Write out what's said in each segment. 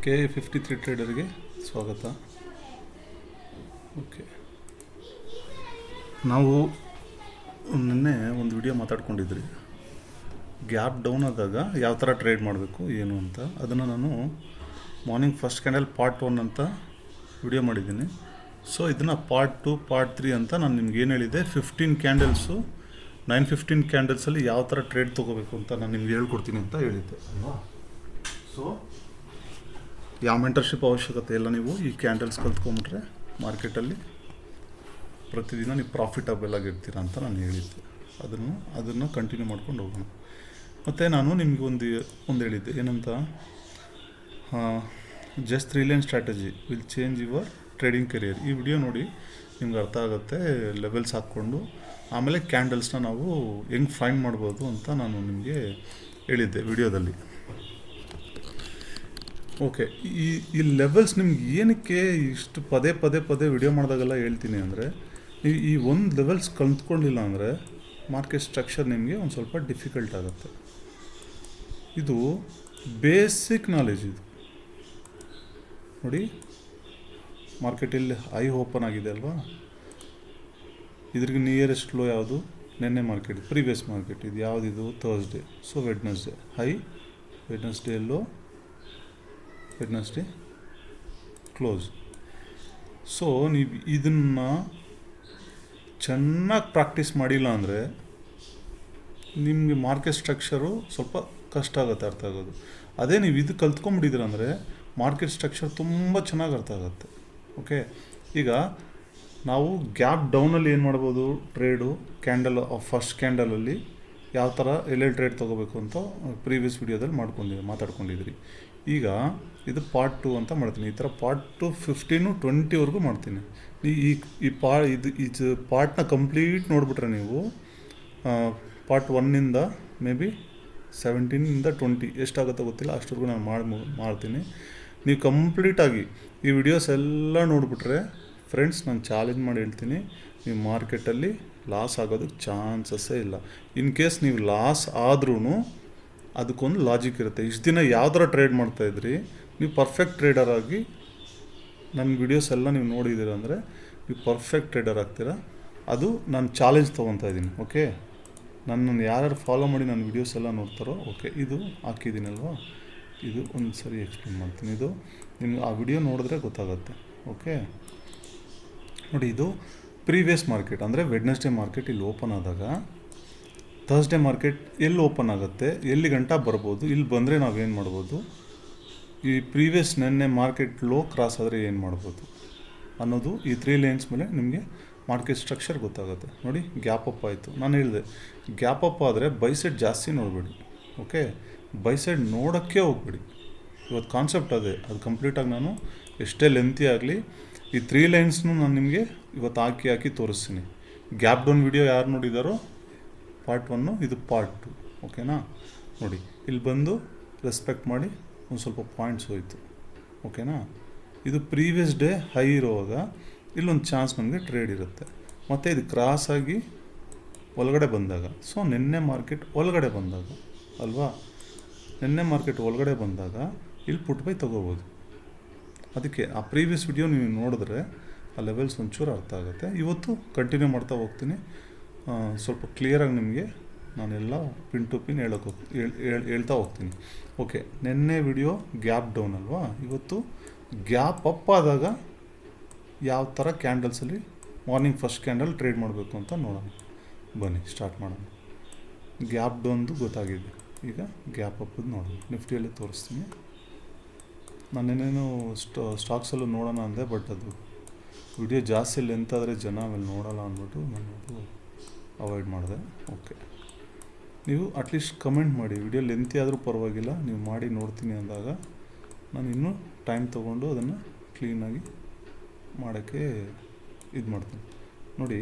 K53 ಟ್ರೇಡರ್ಗೆ ಸ್ವಾಗತ. Okay, ನಾವು ನಿನ್ನೆ ಒಂದು ವಿಡಿಯೋ ಮಾತಾಡ್ಕೊಂಡಿದ್ರಿ, ಗ್ಯಾಪ್ ಡೌನ್ ಆದಾಗ ಯಾವ ಥರ ಟ್ರೇಡ್ ಮಾಡಬೇಕು ಏನು ಅಂತ. ಅದನ್ನು ನಾನು ಮಾರ್ನಿಂಗ್ ಫಸ್ಟ್ ಕ್ಯಾಂಡಲ್ ಪಾರ್ಟ್ 1 ಅಂತ ವಿಡಿಯೋ ಮಾಡಿದ್ದೀನಿ. ಸೊ ಇದನ್ನು ಪಾರ್ಟ್ 2 ಪಾರ್ಟ್ 3 ಅಂತ ನಾನು ನಿಮ್ಗೆ ಏನು ಹೇಳಿದೆ, 15 ಕ್ಯಾಂಡಲ್ಸು 9-15 ಕ್ಯಾಂಡಲ್ಸಲ್ಲಿ ಯಾವ ಥರ ಟ್ರೇಡ್ ತೊಗೋಬೇಕು ಅಂತ ನಾನು ನಿಮ್ಗೆ ಹೇಳ್ಕೊಡ್ತೀನಿ ಅಂತ ಹೇಳಿದ್ದೆ ಅಲ್ವಾ. ಸೊ ಯಾವ ಮೆಂಟರ್ಶಿಪ್ ಅವಶ್ಯಕತೆ ಇಲ್ಲ, ನೀವು ಈ ಕ್ಯಾಂಡಲ್ಸ್ ಕಲ್ತ್ಕೊಂಬಿಟ್ರೆ ಮಾರ್ಕೆಟಲ್ಲಿ ಪ್ರತಿದಿನ ನೀವು ಪ್ರಾಫಿಟಬಲ್ ಆಗಿರ್ತೀರ ಅಂತ ನಾನು ಹೇಳಿದ್ದೆ. ಅದನ್ನು ಕಂಟಿನ್ಯೂ ಮಾಡ್ಕೊಂಡು ಹೋಗೋಣ. ಮತ್ತು ನಾನು ನಿಮಗೆ ಒಂದು ಹೇಳಿದ್ದೆ ಏನಂತ, just 3 line strategy will change your trading career. ಈ ವಿಡಿಯೋ ನೋಡಿ ನಿಮ್ಗೆ ಅರ್ಥ ಆಗುತ್ತೆ. ಲೆವೆಲ್ಸ್ ಹಾಕ್ಕೊಂಡು ಆಮೇಲೆ ಕ್ಯಾಂಡಲ್ಸ್ನ ನಾವು ಹೆಂಗೆ ಫೈಂಡ್ ಮಾಡ್ಬೋದು ಅಂತ ನಾನು ನಿಮಗೆ ಹೇಳಿದ್ದೆ ವಿಡಿಯೋದಲ್ಲಿ. ಓಕೆ, ಈ ಲೆವೆಲ್ಸ್ ನಿಮ್ಗೆ ಏನಕ್ಕೆ ಇಷ್ಟು ಪದೇ ವಿಡಿಯೋ ಮಾಡಿದಾಗೆಲ್ಲ ಹೇಳ್ತೀನಿ ಅಂದರೆ, ನೀವು ಈ ಒಂದು ಲೆವೆಲ್ಸ್ ಕಲ್ತ್ಕೊಂಡಿಲ್ಲ ಅಂದರೆ ಮಾರ್ಕೆಟ್ ಸ್ಟ್ರಕ್ಚರ್ ನಿಮಗೆ ಒಂದು ಸ್ವಲ್ಪ ಡಿಫಿಕಲ್ಟ್ ಆಗುತ್ತೆ. ಇದು ಬೇಸಿಕ್ ನಾಲೆಜ್. ಇದು ನೋಡಿ, ಮಾರ್ಕೆಟಲ್ಲಿ ಹೈ ಓಪನ್ ಆಗಿದೆ ಅಲ್ವಾ, ಇದ್ರಿಗೆ ನಿಯರೆಸ್ಟ್ ಲೋ ಯಾವುದು? ನೆನ್ನೆ ಮಾರ್ಕೆಟ್, ಪ್ರೀವಿಯಸ್ ಮಾರ್ಕೆಟ್. ಇದು ಯಾವುದಿದು? Thursday. So Wednesday high, Wednesday low, Wednesday close. So ನೀವು ಇದನ್ನು ಚೆನ್ನಾಗಿ ಪ್ರಾಕ್ಟೀಸ್ ಮಾಡಿಲ್ಲ ಅಂದರೆ ನಿಮಗೆ ಮಾರ್ಕೆಟ್ ಸ್ಟ್ರಕ್ಚರು ಸ್ವಲ್ಪ ಕಷ್ಟ ಆಗುತ್ತೆ ಅರ್ಥ ಆಗೋದು. ಅದೇ ನೀವು ಇದು ಕಲ್ತ್ಕೊಂಡ್ಬಿಟ್ಟಿದ್ದೀರ ಅಂದರೆ ಮಾರ್ಕೆಟ್ ಸ್ಟ್ರಕ್ಚರ್ ತುಂಬ ಚೆನ್ನಾಗಿ ಅರ್ಥ ಆಗುತ್ತೆ. ಓಕೆ, ಈಗ ನಾವು ಗ್ಯಾಪ್ ಡೌನಲ್ಲಿ ಏನು ಮಾಡ್ಬೋದು, ಟ್ರೇಡು ಕ್ಯಾಂಡಲ್ ಫಸ್ಟ್ ಕ್ಯಾಂಡಲಲ್ಲಿ ಯಾವ ಥರ ಎಲ್ಲೆಲ್ಲಿ ಟ್ರೇಡ್ ತೊಗೋಬೇಕು ಅಂತ ಪ್ರೀವಿಯಸ್ ವಿಡಿಯೋದಲ್ಲಿ ಮಾತಾಡ್ಕೊಂಡಿದ್ರಿ. ಈಗ ಇದು ಪಾರ್ಟ್ 2 ಅಂತ ಮಾಡ್ತೀನಿ. ಈ ಥರ ಪಾರ್ಟ್ 2 15-20ವರೆಗೂ ಮಾಡ್ತೀನಿ. ಇದು ಪಾರ್ಟ್ನ ಕಂಪ್ಲೀಟ್ ನೋಡಿಬಿಟ್ರೆ ನೀವು ಪಾರ್ಟ್ 1ಇಂದ ಮೇ ಬಿ 17ಇಂದ 20 ಎಷ್ಟಾಗುತ್ತೋ ಗೊತ್ತಿಲ್ಲ, ಅಷ್ಟವರೆಗೂ ನಾನು ಮಾಡ್ತೀನಿ. ನೀವು ಕಂಪ್ಲೀಟಾಗಿ ಈ ವಿಡಿಯೋಸ್ ಎಲ್ಲ ನೋಡಿಬಿಟ್ರೆ ಫ್ರೆಂಡ್ಸ್, ನಾನು ಚಾಲೆಂಜ್ ಮಾಡಿ ಹೇಳ್ತೀನಿ, ನೀವು ಮಾರ್ಕೆಟಲ್ಲಿ ಲಾಸ್ ಆಗೋದಕ್ಕೆ ಚಾನ್ಸಸ್ಸೇ ಇಲ್ಲ. ಇನ್ ಕೇಸ್ ನೀವು ಲಾಸ್ ಆದ್ರೂ ಅದಕ್ಕೊಂದು ಲಾಜಿಕ್ ಇರುತ್ತೆ. ಇಷ್ಟು ದಿನ ಯಾವ ಥರ ಟ್ರೇಡ್ ಮಾಡ್ತಾಯಿದ್ರಿ, ನೀವು ಪರ್ಫೆಕ್ಟ್ ಟ್ರೇಡರ್ ಆಗಿ ನನ್ನ ವಿಡಿಯೋಸ್ ಎಲ್ಲ ನೀವು ನೋಡಿದ್ದೀರ ಅಂದರೆ ನೀವು ಪರ್ಫೆಕ್ಟ್ ಟ್ರೇಡರ್ ಆಗ್ತೀರಾ. ಅದು ನಾನು ಚಾಲೆಂಜ್ ತೊಗೊತಾ ಇದ್ದೀನಿ. ಓಕೆ, ನನ್ನನ್ನು ಯಾರ್ಯಾರು ಫಾಲೋ ಮಾಡಿ ನನ್ನ ವಿಡಿಯೋಸ್ ಎಲ್ಲ ನೋಡ್ತಾರೋ, ಓಕೆ ಇದು ಹಾಕಿದ್ದೀನಲ್ವ, ಇದು ಒಂದು ಸರಿ ಎಕ್ಸ್ಪ್ಲೇನ್ ಮಾಡ್ತೀನಿ. ಇದು ನಿಮ್ಗೆ ಆ ವಿಡಿಯೋ ನೋಡಿದ್ರೆ ಗೊತ್ತಾಗುತ್ತೆ. ಓಕೆ ನೋಡಿ, ಇದು ಪ್ರೀವಿಯಸ್ ಮಾರ್ಕೆಟ್ ಅಂದರೆ ವೆಡ್ನೆಸ್ಡೇ ಮಾರ್ಕೆಟ್ ಇಲ್ಲಿ ಓಪನ್ ಆದಾಗ ಥರ್ಸ್ಡೇ ಮಾರ್ಕೆಟ್ ಎಲ್ಲಿ ಓಪನ್ ಆಗುತ್ತೆ, ಎಲ್ಲಿ ಗಂಟ ಬರ್ಬೋದು, ಇಲ್ಲಿ ಬಂದರೆ ನಾವೇನು ಮಾಡ್ಬೋದು, ಈ ಪ್ರೀವಿಯಸ್ ನೆನ್ನೆ ಮಾರ್ಕೆಟ್ ಲೋ ಕ್ರಾಸ್ ಆದರೆ ಏನು ಮಾಡ್ಬೋದು ಅನ್ನೋದು ಈ 3 ಲೈನ್ಸ್ ಮೇಲೆ ನಿಮಗೆ ಮಾರ್ಕೆಟ್ ಸ್ಟ್ರಕ್ಚರ್ ಗೊತ್ತಾಗುತ್ತೆ. ನೋಡಿ, ಗ್ಯಾಪ್ ಅಪ್ ಆಯಿತು. ನಾನು ಹೇಳಿದೆ, ಗ್ಯಾಪ್ ಅಪ್ ಆದರೆ ಬೈ ಸೈಡ್ ಜಾಸ್ತಿ ನೋಡಬೇಡಿ. ಓಕೆ, ಬೈ ಸೈಡ್ ನೋಡೋಕ್ಕೆ ಹೋಗ್ಬೇಡಿ. ಇವತ್ತು ಕಾನ್ಸೆಪ್ಟ್ ಅದೇ, ಅದು ಕಂಪ್ಲೀಟಾಗಿ ನಾನು ಎಷ್ಟೇ ಲೆಂತಿ ಆಗಲಿ ಈ 3 ಲೈನ್ಸ್ನು ನಾನು ನಿಮಗೆ ಇವತ್ತು ಹಾಕಿ ತೋರಿಸ್ತೀನಿ. ಗ್ಯಾಪ್ ಡೌನ್ ವಿಡಿಯೋ ಯಾರು ನೋಡಿದಾರೋ ಪಾರ್ಟ್ 1, ಇದು ಪಾರ್ಟ್ 2. ಓಕೆನಾ? ನೋಡಿ, ಇಲ್ಲಿ ಬಂದು ರೆಸ್ಪೆಕ್ಟ್ ಮಾಡಿ ಒಂದು ಸ್ವಲ್ಪ ಪಾಯಿಂಟ್ಸ್ ಹೋಯಿತು. ಓಕೆನಾ? ಇದು ಪ್ರೀವಿಯಸ್ ಡೇ ಹೈ ಇರುವಾಗ ಇಲ್ಲೊಂದು ಚಾನ್ಸ್ ನಮಗೆ ಟ್ರೇಡ್ ಇರುತ್ತೆ. ಮತ್ತು ಇದು ಕ್ರಾಸಾಗಿ ಒಳಗಡೆ ಬಂದಾಗ, ಸೊ ನಿನ್ನೆ ಮಾರ್ಕೆಟ್ ಒಳಗಡೆ ಬಂದಾಗ ಅಲ್ವಾ, ನಿನ್ನೆ ಮಾರ್ಕೆಟ್ ಒಳಗಡೆ ಬಂದಾಗ ಇಲ್ಲಿ ಪುಟ್ ಬೈ ತೊಗೋಬೋದು. ಅದಕ್ಕೆ ಆ ಪ್ರೀವಿಯಸ್ ವಿಡಿಯೋ ನೀವು ನೋಡಿದ್ರೆ ಆ ಲೆವೆಲ್ಸ್ ಒಂಚೂರು ಅರ್ಥ ಆಗುತ್ತೆ. ಇವತ್ತು ಕಂಟಿನ್ಯೂ ಮಾಡ್ತಾ ಹೋಗ್ತೀನಿ, ಸ್ವಲ್ಪ ಕ್ಲಿಯರಾಗಿ ನಿಮಗೆ ನಾನೆಲ್ಲ ಪಿನ್ ಟು ಪಿನ್ ಹೇಳ್ತಾ ಹೋಗ್ತೀನಿ. ಓಕೆ, ನಿನ್ನೆ ವಿಡಿಯೋ ಗ್ಯಾಪ್ ಡೌನ್ ಅಲ್ವಾ, ಇವತ್ತು ಗ್ಯಾಪ್ ಅಪ್ ಆದಾಗ ಯಾವ ಥರ ಕ್ಯಾಂಡಲ್ಸಲ್ಲಿ ಮಾರ್ನಿಂಗ್ ಫಸ್ಟ್ ಕ್ಯಾಂಡಲ್ ಟ್ರೇಡ್ ಮಾಡಬೇಕು ಅಂತ ನೋಡೋಣ. ಬನ್ನಿ ಸ್ಟಾರ್ಟ್ ಮಾಡೋಣ. ಗ್ಯಾಪ್ ಡೌನ್ದು ಗೊತ್ತಾಗಿದೆ, ಈಗ ಗ್ಯಾಪ್ ಅಪ್ಪದು ನೋಡೋಣ. ನಿಫ್ಟಿಯಲ್ಲಿ ತೋರಿಸ್ತೀನಿ. ನಾನೇನೇನು ಸ್ಟಾಕ್ಸಲ್ಲೂ ನೋಡೋಣ ಅಂದೆ, ಬಟ್ ಅದು ವಿಡಿಯೋ ಜಾಸ್ತಿ ಲೆಂತ್ ಆದರೆ ಜನ ಆಮೇಲೆ ನೋಡೋಲ್ಲ ಅಂದ್ಬಿಟ್ಟು ನಾನು ಅದು ಅವಾಯ್ಡ್ ಮಾಡಿದೆ. ಓಕೆ, ನೀವು ಅಟ್ಲೀಸ್ಟ್ ಕಮೆಂಟ್ ಮಾಡಿ, ವಿಡಿಯೋ ಲೆಂತಿ ಆದರೂ ಪರವಾಗಿಲ್ಲ, ನೀವು ಮಾಡಿ ನೋಡ್ತೀನಿ ಅಂದಾಗ ನಾನು ಇನ್ನೂ ಟೈಮ್ ತೊಗೊಂಡು ಅದನ್ನು ಕ್ಲೀನಾಗಿ ಮಾಡೋಕ್ಕೆ ಇದು ಮಾಡ್ತೀನಿ. ನೋಡಿ,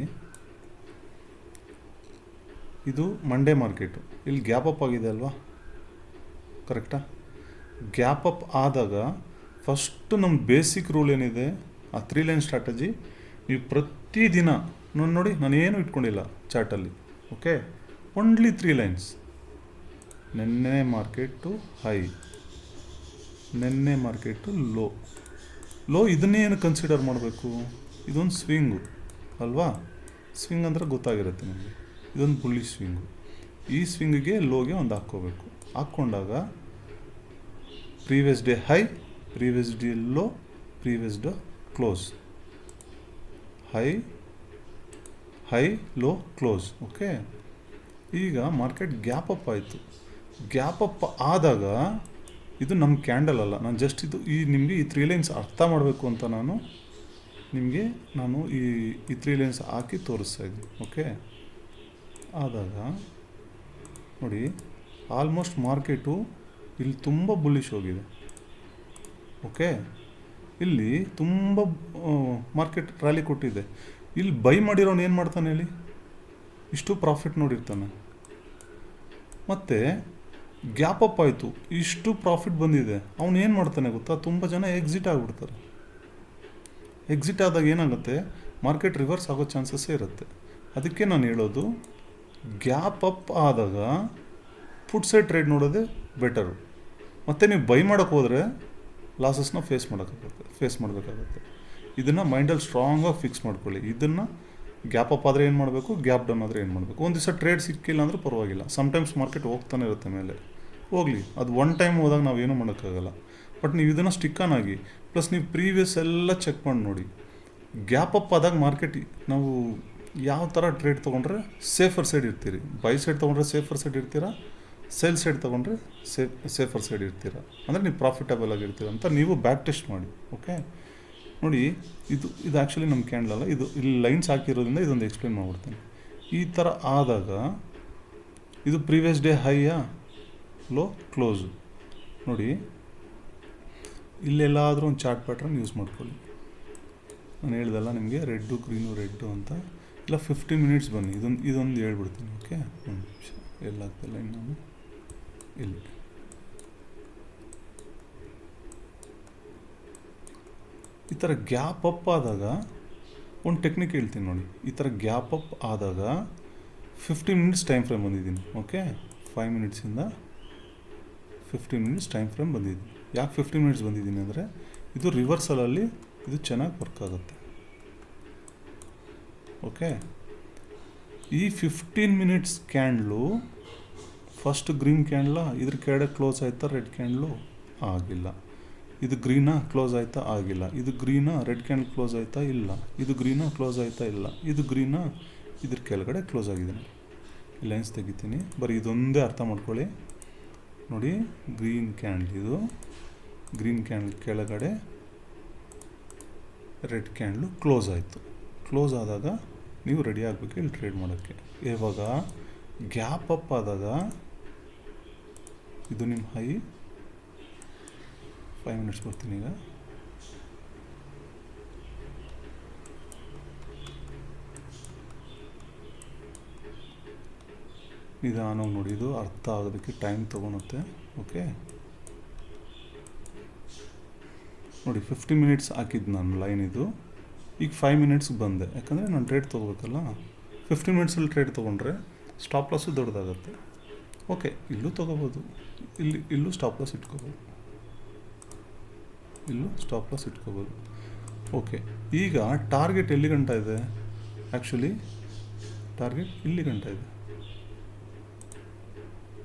ಇದು ಮಂಡೇ ಮಾರ್ಕೆಟು, ಇಲ್ಲಿ ಗ್ಯಾಪ್ ಅಪ್ ಆಗಿದೆ ಅಲ್ವಾ, ಕರೆಕ್ಟಾ? ಗ್ಯಾಪ್ ಅಪ್ ಆದಾಗ ಫಸ್ಟು ನಮ್ಮ ಬೇಸಿಕ್ ರೂಲ್ ಏನಿದೆ, ಆ 3 ಲೈನ್ ಸ್ಟ್ರಾಟಜಿ ನೀವು ಪ್ರತಿದಿನ ನೋಡಿ, ನಾನೇನು ಇಟ್ಕೊಂಡಿಲ್ಲ ಚಾರ್ಟಲ್ಲಿ. Okay, only 3 lines. ನೆನ್ನೆ ಮಾರ್ಕೆಟು ಹೈ, ನೆನ್ನೆ ಮಾರ್ಕೆಟು ಲೋ ಇದನ್ನೇನು ಕನ್ಸಿಡರ್ ಮಾಡಬೇಕು, ಇದೊಂದು ಸ್ವಿಂಗು ಅಲ್ವಾ. ಸ್ವಿಂಗ್ ಅಂದರೆ ಗೊತ್ತಾಗಿರುತ್ತೆ ನಿಮಗೆ, ಇದೊಂದು ಬುಲ್ಲಿಶ್ ಸ್ವಿಂಗು. ಈ ಸ್ವಿಂಗಿಗೆ ಲೋಗೆ ಒಂದು ಹಾಕ್ಕೋಬೇಕು. ಹಾಕ್ಕೊಂಡಾಗ previous day high, previous day low, previous day close, high low close. Okay, ಈಗ ಮಾರ್ಕೆಟ್ ಗ್ಯಾಪ್ ಅಪ್ ಆಯಿತು. ಗ್ಯಾಪ್ ಅಪ್ ಆದಾಗ ಇದು ನಮ್ಮ ಕ್ಯಾಂಡಲ್ ಅಲ್ಲ, ನಾನು ಜಸ್ಟ್ ನಿಮಗೆ ಈ 3 ಲೈನ್ಸ್ ಅರ್ಥ ಮಾಡಬೇಕು ಅಂತ ನಾನು ಈ 3 ಲೈನ್ಸ್ ಹಾಕಿ ತೋರಿಸ್ತಾ ಇದ್ದೀನಿ. ಓಕೆ, ಆದಾಗ ನೋಡಿ ಆಲ್ಮೋಸ್ಟ್ ಮಾರ್ಕೆಟು ಇಲ್ಲಿ ತುಂಬ ಬುಲ್ಲಿಶ್ ಹೋಗಿದೆ. ಓಕೆ, ಇಲ್ಲಿ ತುಂಬ ಮಾರ್ಕೆಟ್ ರ್ಯಾಲಿ ಕೊಟ್ಟಿದೆ. ಇಲ್ಲಿ ಬೈ ಮಾಡಿರೋನು ಏನು ಮಾಡ್ತಾನೆ ಹೇಳಿ, ಇಷ್ಟು ಪ್ರಾಫಿಟ್ ನೋಡಿರ್ತಾನೆ. ಮತ್ತು ಗ್ಯಾಪ್ ಅಪ್ ಆಯಿತು, ಇಷ್ಟು ಪ್ರಾಫಿಟ್ ಬಂದಿದೆ. ಅವನು ಏನು ಮಾಡ್ತಾನೆ ಗೊತ್ತಾ, ತುಂಬ ಜನ ಎಕ್ಸಿಟ್ ಆಗಿಬಿಡ್ತಾರೆ. ಎಕ್ಸಿಟ್ ಆದಾಗ ಏನಾಗುತ್ತೆ, ಮಾರ್ಕೆಟ್ ರಿವರ್ಸ್ ಆಗೋ ಚಾನ್ಸಸ್ಸೇ ಇರುತ್ತೆ. ಅದಕ್ಕೆ ನಾನು ಹೇಳೋದು, ಗ್ಯಾಪ್ ಅಪ್ ಆದಾಗ ಪುಟ್ ಸೈಡ್ ಟ್ರೇಡ್ ನೋಡೋದೇ ಬೆಟರು. ಮತ್ತು ನೀವು ಬೈ ಮಾಡೋಕ್ಕೆ ಹೋದರೆ ಲಾಸಸ್ನ ಫೇಸ್ ಮಾಡಬೇಕಾಗುತ್ತೆ. ಇದನ್ನು ಮೈಂಡಲ್ಲಿ ಸ್ಟ್ರಾಂಗಾಗಿ ಫಿಕ್ಸ್ ಮಾಡ್ಕೊಳ್ಳಿ. ಇದನ್ನು ಗ್ಯಾಪ್ ಅಪ್ ಆದರೆ ಏನು ಮಾಡಬೇಕು, ಗ್ಯಾಪ್ ಡೌನ್ ಆದರೆ ಏನು ಮಾಡಬೇಕು. ಒಂದು ದಿವಸ ಟ್ರೇಡ್ ಸಿಕ್ಕಿಲ್ಲ ಅಂದರೆ ಪರವಾಗಿಲ್ಲ, ಸಮ್ಟೈಮ್ಸ್ ಮಾರ್ಕೆಟ್ ಹೋಗ್ತಾನೆ ಇರುತ್ತೆ ಮೇಲೆ, ಹೋಗಲಿ. ಅದು ಒನ್ ಟೈಮ್ ಹೋದಾಗ ನಾವು ಏನೂ ಮಾಡೋಕ್ಕಾಗಲ್ಲ. ಬಟ್ ನೀವು ಇದನ್ನು ಸ್ಟಿಕ್ ಆನ್ ಆಗಿ, ಪ್ಲಸ್ ನೀವು ಪ್ರೀವಿಯಸ್ ಎಲ್ಲ ಚೆಕ್ ಮಾಡಿ ನೋಡಿ. ಗ್ಯಾಪ್ ಅಪ್ ಆದಾಗ ಮಾರ್ಕೆಟ್ ನಾವು ಯಾವ ಥರ ಟ್ರೇಡ್ ತೊಗೊಂಡ್ರೆ ಸೇಫರ್ ಸೈಡ್ ಇರ್ತೀರಿ, ಬೈ ಸೈಡ್ ತೊಗೊಂಡ್ರೆ ಸೇಫರ್ ಸೈಡ್ ಇರ್ತೀರಾ, ಸೇಲ್ ಸೈಡ್ ತೊಗೊಂಡ್ರೆ ಸೇಫರ್ ಸೈಡ್ ಇರ್ತೀರಾ, ಅಂದರೆ ನೀವು ಪ್ರಾಫಿಟಬಲ್ ಆಗಿರ್ತೀರ ಅಂತ ನೀವು ಬ್ಯಾಕ್ ಟೆಸ್ಟ್ ಮಾಡಿ. ಓಕೆ, ನೋಡಿ ಇದು ಆ್ಯಕ್ಚುಲಿ ನಮ್ಮ ಕ್ಯಾಂಡಲ್ ಅಲ್ಲ, ಇದು ಇಲ್ಲಿ ಲೈನ್ಸ್ ಹಾಕಿರೋದ್ರಿಂದ ಇದೊಂದು ಎಕ್ಸ್ಪ್ಲೇನ್ ಮಾಡ್ಬಿಡ್ತೀನಿ. ಈ ಥರ ಆದಾಗ ಇದು ಪ್ರೀವಿಯಸ್ ಡೇ ಹೈಯಾ ಲೋ ಕ್ಲೋಸು. ನೋಡಿ ಇಲ್ಲೆಲ್ಲಾದರೂ ಒಂದು ಚಾರ್ಟ್ ಪ್ಯಾಟ್ರನ್ ಯೂಸ್ ಮಾಡ್ಕೊಳ್ಳಿ. ನಾನು ಹೇಳ್ದಲ್ಲ ನಿಮಗೆ ರೆಡ್ಡು ಗ್ರೀನು ರೆಡ್ಡು ಅಂತ, ಇಲ್ಲ 15 ಮಿನಿಟ್ಸ್ ಬನ್ನಿ. ಇದೊಂದು ಹೇಳ್ಬಿಡ್ತೀನಿ. ಓಕೆ, ಒಂದು ನಿಮಿಷ, ಎಲ್ಲಾಗ್ತಿಲ್ಲ ಇನ್ನು ನಾನು ಇಲ್ಲಿ ಈ ಥರ ಗ್ಯಾಪ್ ಅಪ್ ಆದಾಗ ಒಂದು ಟೆಕ್ನಿಕ್ ಹೇಳ್ತೀನಿ ನೋಡಿ. ಈ ಥರ ಗ್ಯಾಪ್ ಅಪ್ ಆದಾಗ 15 ಮಿನಿಟ್ಸ್ ಟೈಮ್ ಫ್ರೇಮ್ ಬಂದಿದ್ದೀನಿ. ಓಕೆ, 5 ಮಿನಿಟ್ಸಿಂದ 15 ಮಿನಿಟ್ಸ್ ಟೈಮ್ ಫ್ರೇಮ್ ಬಂದಿದ್ದೀನಿ. ಯಾಕೆ 15 ಮಿನಿಟ್ಸ್ ಬಂದಿದ್ದೀನಿ ಅಂದರೆ ಇದು ರಿವರ್ಸಲಲ್ಲಿ ಇದು ಚೆನ್ನಾಗಿ ವರ್ಕ್ ಆಗುತ್ತೆ. ಓಕೆ, ಈ 15 ಮಿನಿಟ್ಸ್ ಕ್ಯಾಂಡ್ಲು ಫಸ್ಟ್ ಗ್ರೀನ್ ಕ್ಯಾಂಡ್ಲ, ಇದ್ರ ಕೆಳಗಡೆ ಕ್ಲೋಸ್ ಆಯ್ತಾ ರೆಡ್ ಕ್ಯಾಂಡ್ಲು, ಆಗಿಲ್ಲ. ಇದು ಗ್ರೀನಾ ಕ್ಲೋಸ್ ಆಯಿತಾ, ಆಗಿಲ್ಲ. ಇದು ಗ್ರೀನಾ ರೆಡ್ ಕ್ಯಾಂಡಲ್ ಕ್ಲೋಸ್ ಆಯಿತಾ, ಇಲ್ಲ. ಇದು ಗ್ರೀನಾ ಕ್ಲೋಸ್ ಆಯಿತಾ, ಇಲ್ಲ. ಇದು ಗ್ರೀನಾ ಇದ್ರ ಕೆಳಗಡೆ ಕ್ಲೋಸ್ ಆಗಿದೆ. ಲೈನ್ಸ್ ತೆಗಿತೀನಿ, ಬರೀ ಇದೊಂದೇ ಅರ್ಥ ಮಾಡ್ಕೊಳ್ಳಿ. ನೋಡಿ ಗ್ರೀನ್ ಕ್ಯಾಂಡಲ್, ಇದು ಗ್ರೀನ್ ಕ್ಯಾಂಡಲ್ ಕೆಳಗಡೆ ರೆಡ್ ಕ್ಯಾಂಡಲು ಕ್ಲೋಸ್ ಆಯಿತು. ಕ್ಲೋಸ್ ಆದಾಗ ನೀವು ರೆಡಿ ಆಗಬೇಕು ಇಲ್ಲಿ ಟ್ರೇಡ್ ಮಾಡೋಕ್ಕೆ. ಇವಾಗ ಗ್ಯಾಪ್ ಅಪ್ ಆದಾಗ ಇದು ನಿಮ್ಮ ಹೈ, 5 ಮಿನಿಟ್ಸ್ ಬರ್ತೀನಿ ಈಗ. ನಿಧಾನವಾಗಿ ನೋಡಿ, ಇದು ಅರ್ಥ ಆಗೋದಕ್ಕೆ ಟೈಮ್ ತೊಗೊಳುತ್ತೆ. ಓಕೆ, ನೋಡಿ 15 ಮಿನಿಟ್ಸ್ ಹಾಕಿದ್ದು ನಾನು ಲೈನ್ ಇದು. ಈಗ 5 ಮಿನಿಟ್ಸ್ಗೆ ಬಂದೆ, ಯಾಕಂದರೆ ನಾನು ಟ್ರೇಡ್ ತೊಗೋಬೇಕಲ್ಲ. 15 ಮಿನಿಟ್ಸಲ್ಲಿ ಟ್ರೇಡ್ ತೊಗೊಂಡ್ರೆ ಸ್ಟಾಪ್ ಲಾಸು ದೊಡ್ಡದಾಗುತ್ತೆ. ಓಕೆ, ಇಲ್ಲೂ ತೊಗೋಬೋದು, ಇಲ್ಲೂ ಸ್ಟಾಪ್ ಲಾಸ್ ಇಟ್ಕೋಬೋದು, ಇಲ್ಲೂ ಸ್ಟಾಪ್ ಲಾಸ್ ಇಟ್ಕೋಬೋದು. ಓಕೆ, ಈಗ ಟಾರ್ಗೆಟ್ ಎಲ್ಲಿ ಗಂಟ ಇದೆ, ಆ್ಯಕ್ಚುಲಿ ಟಾರ್ಗೆಟ್ ಇಲ್ಲಿ ಗಂಟ ಇದೆ,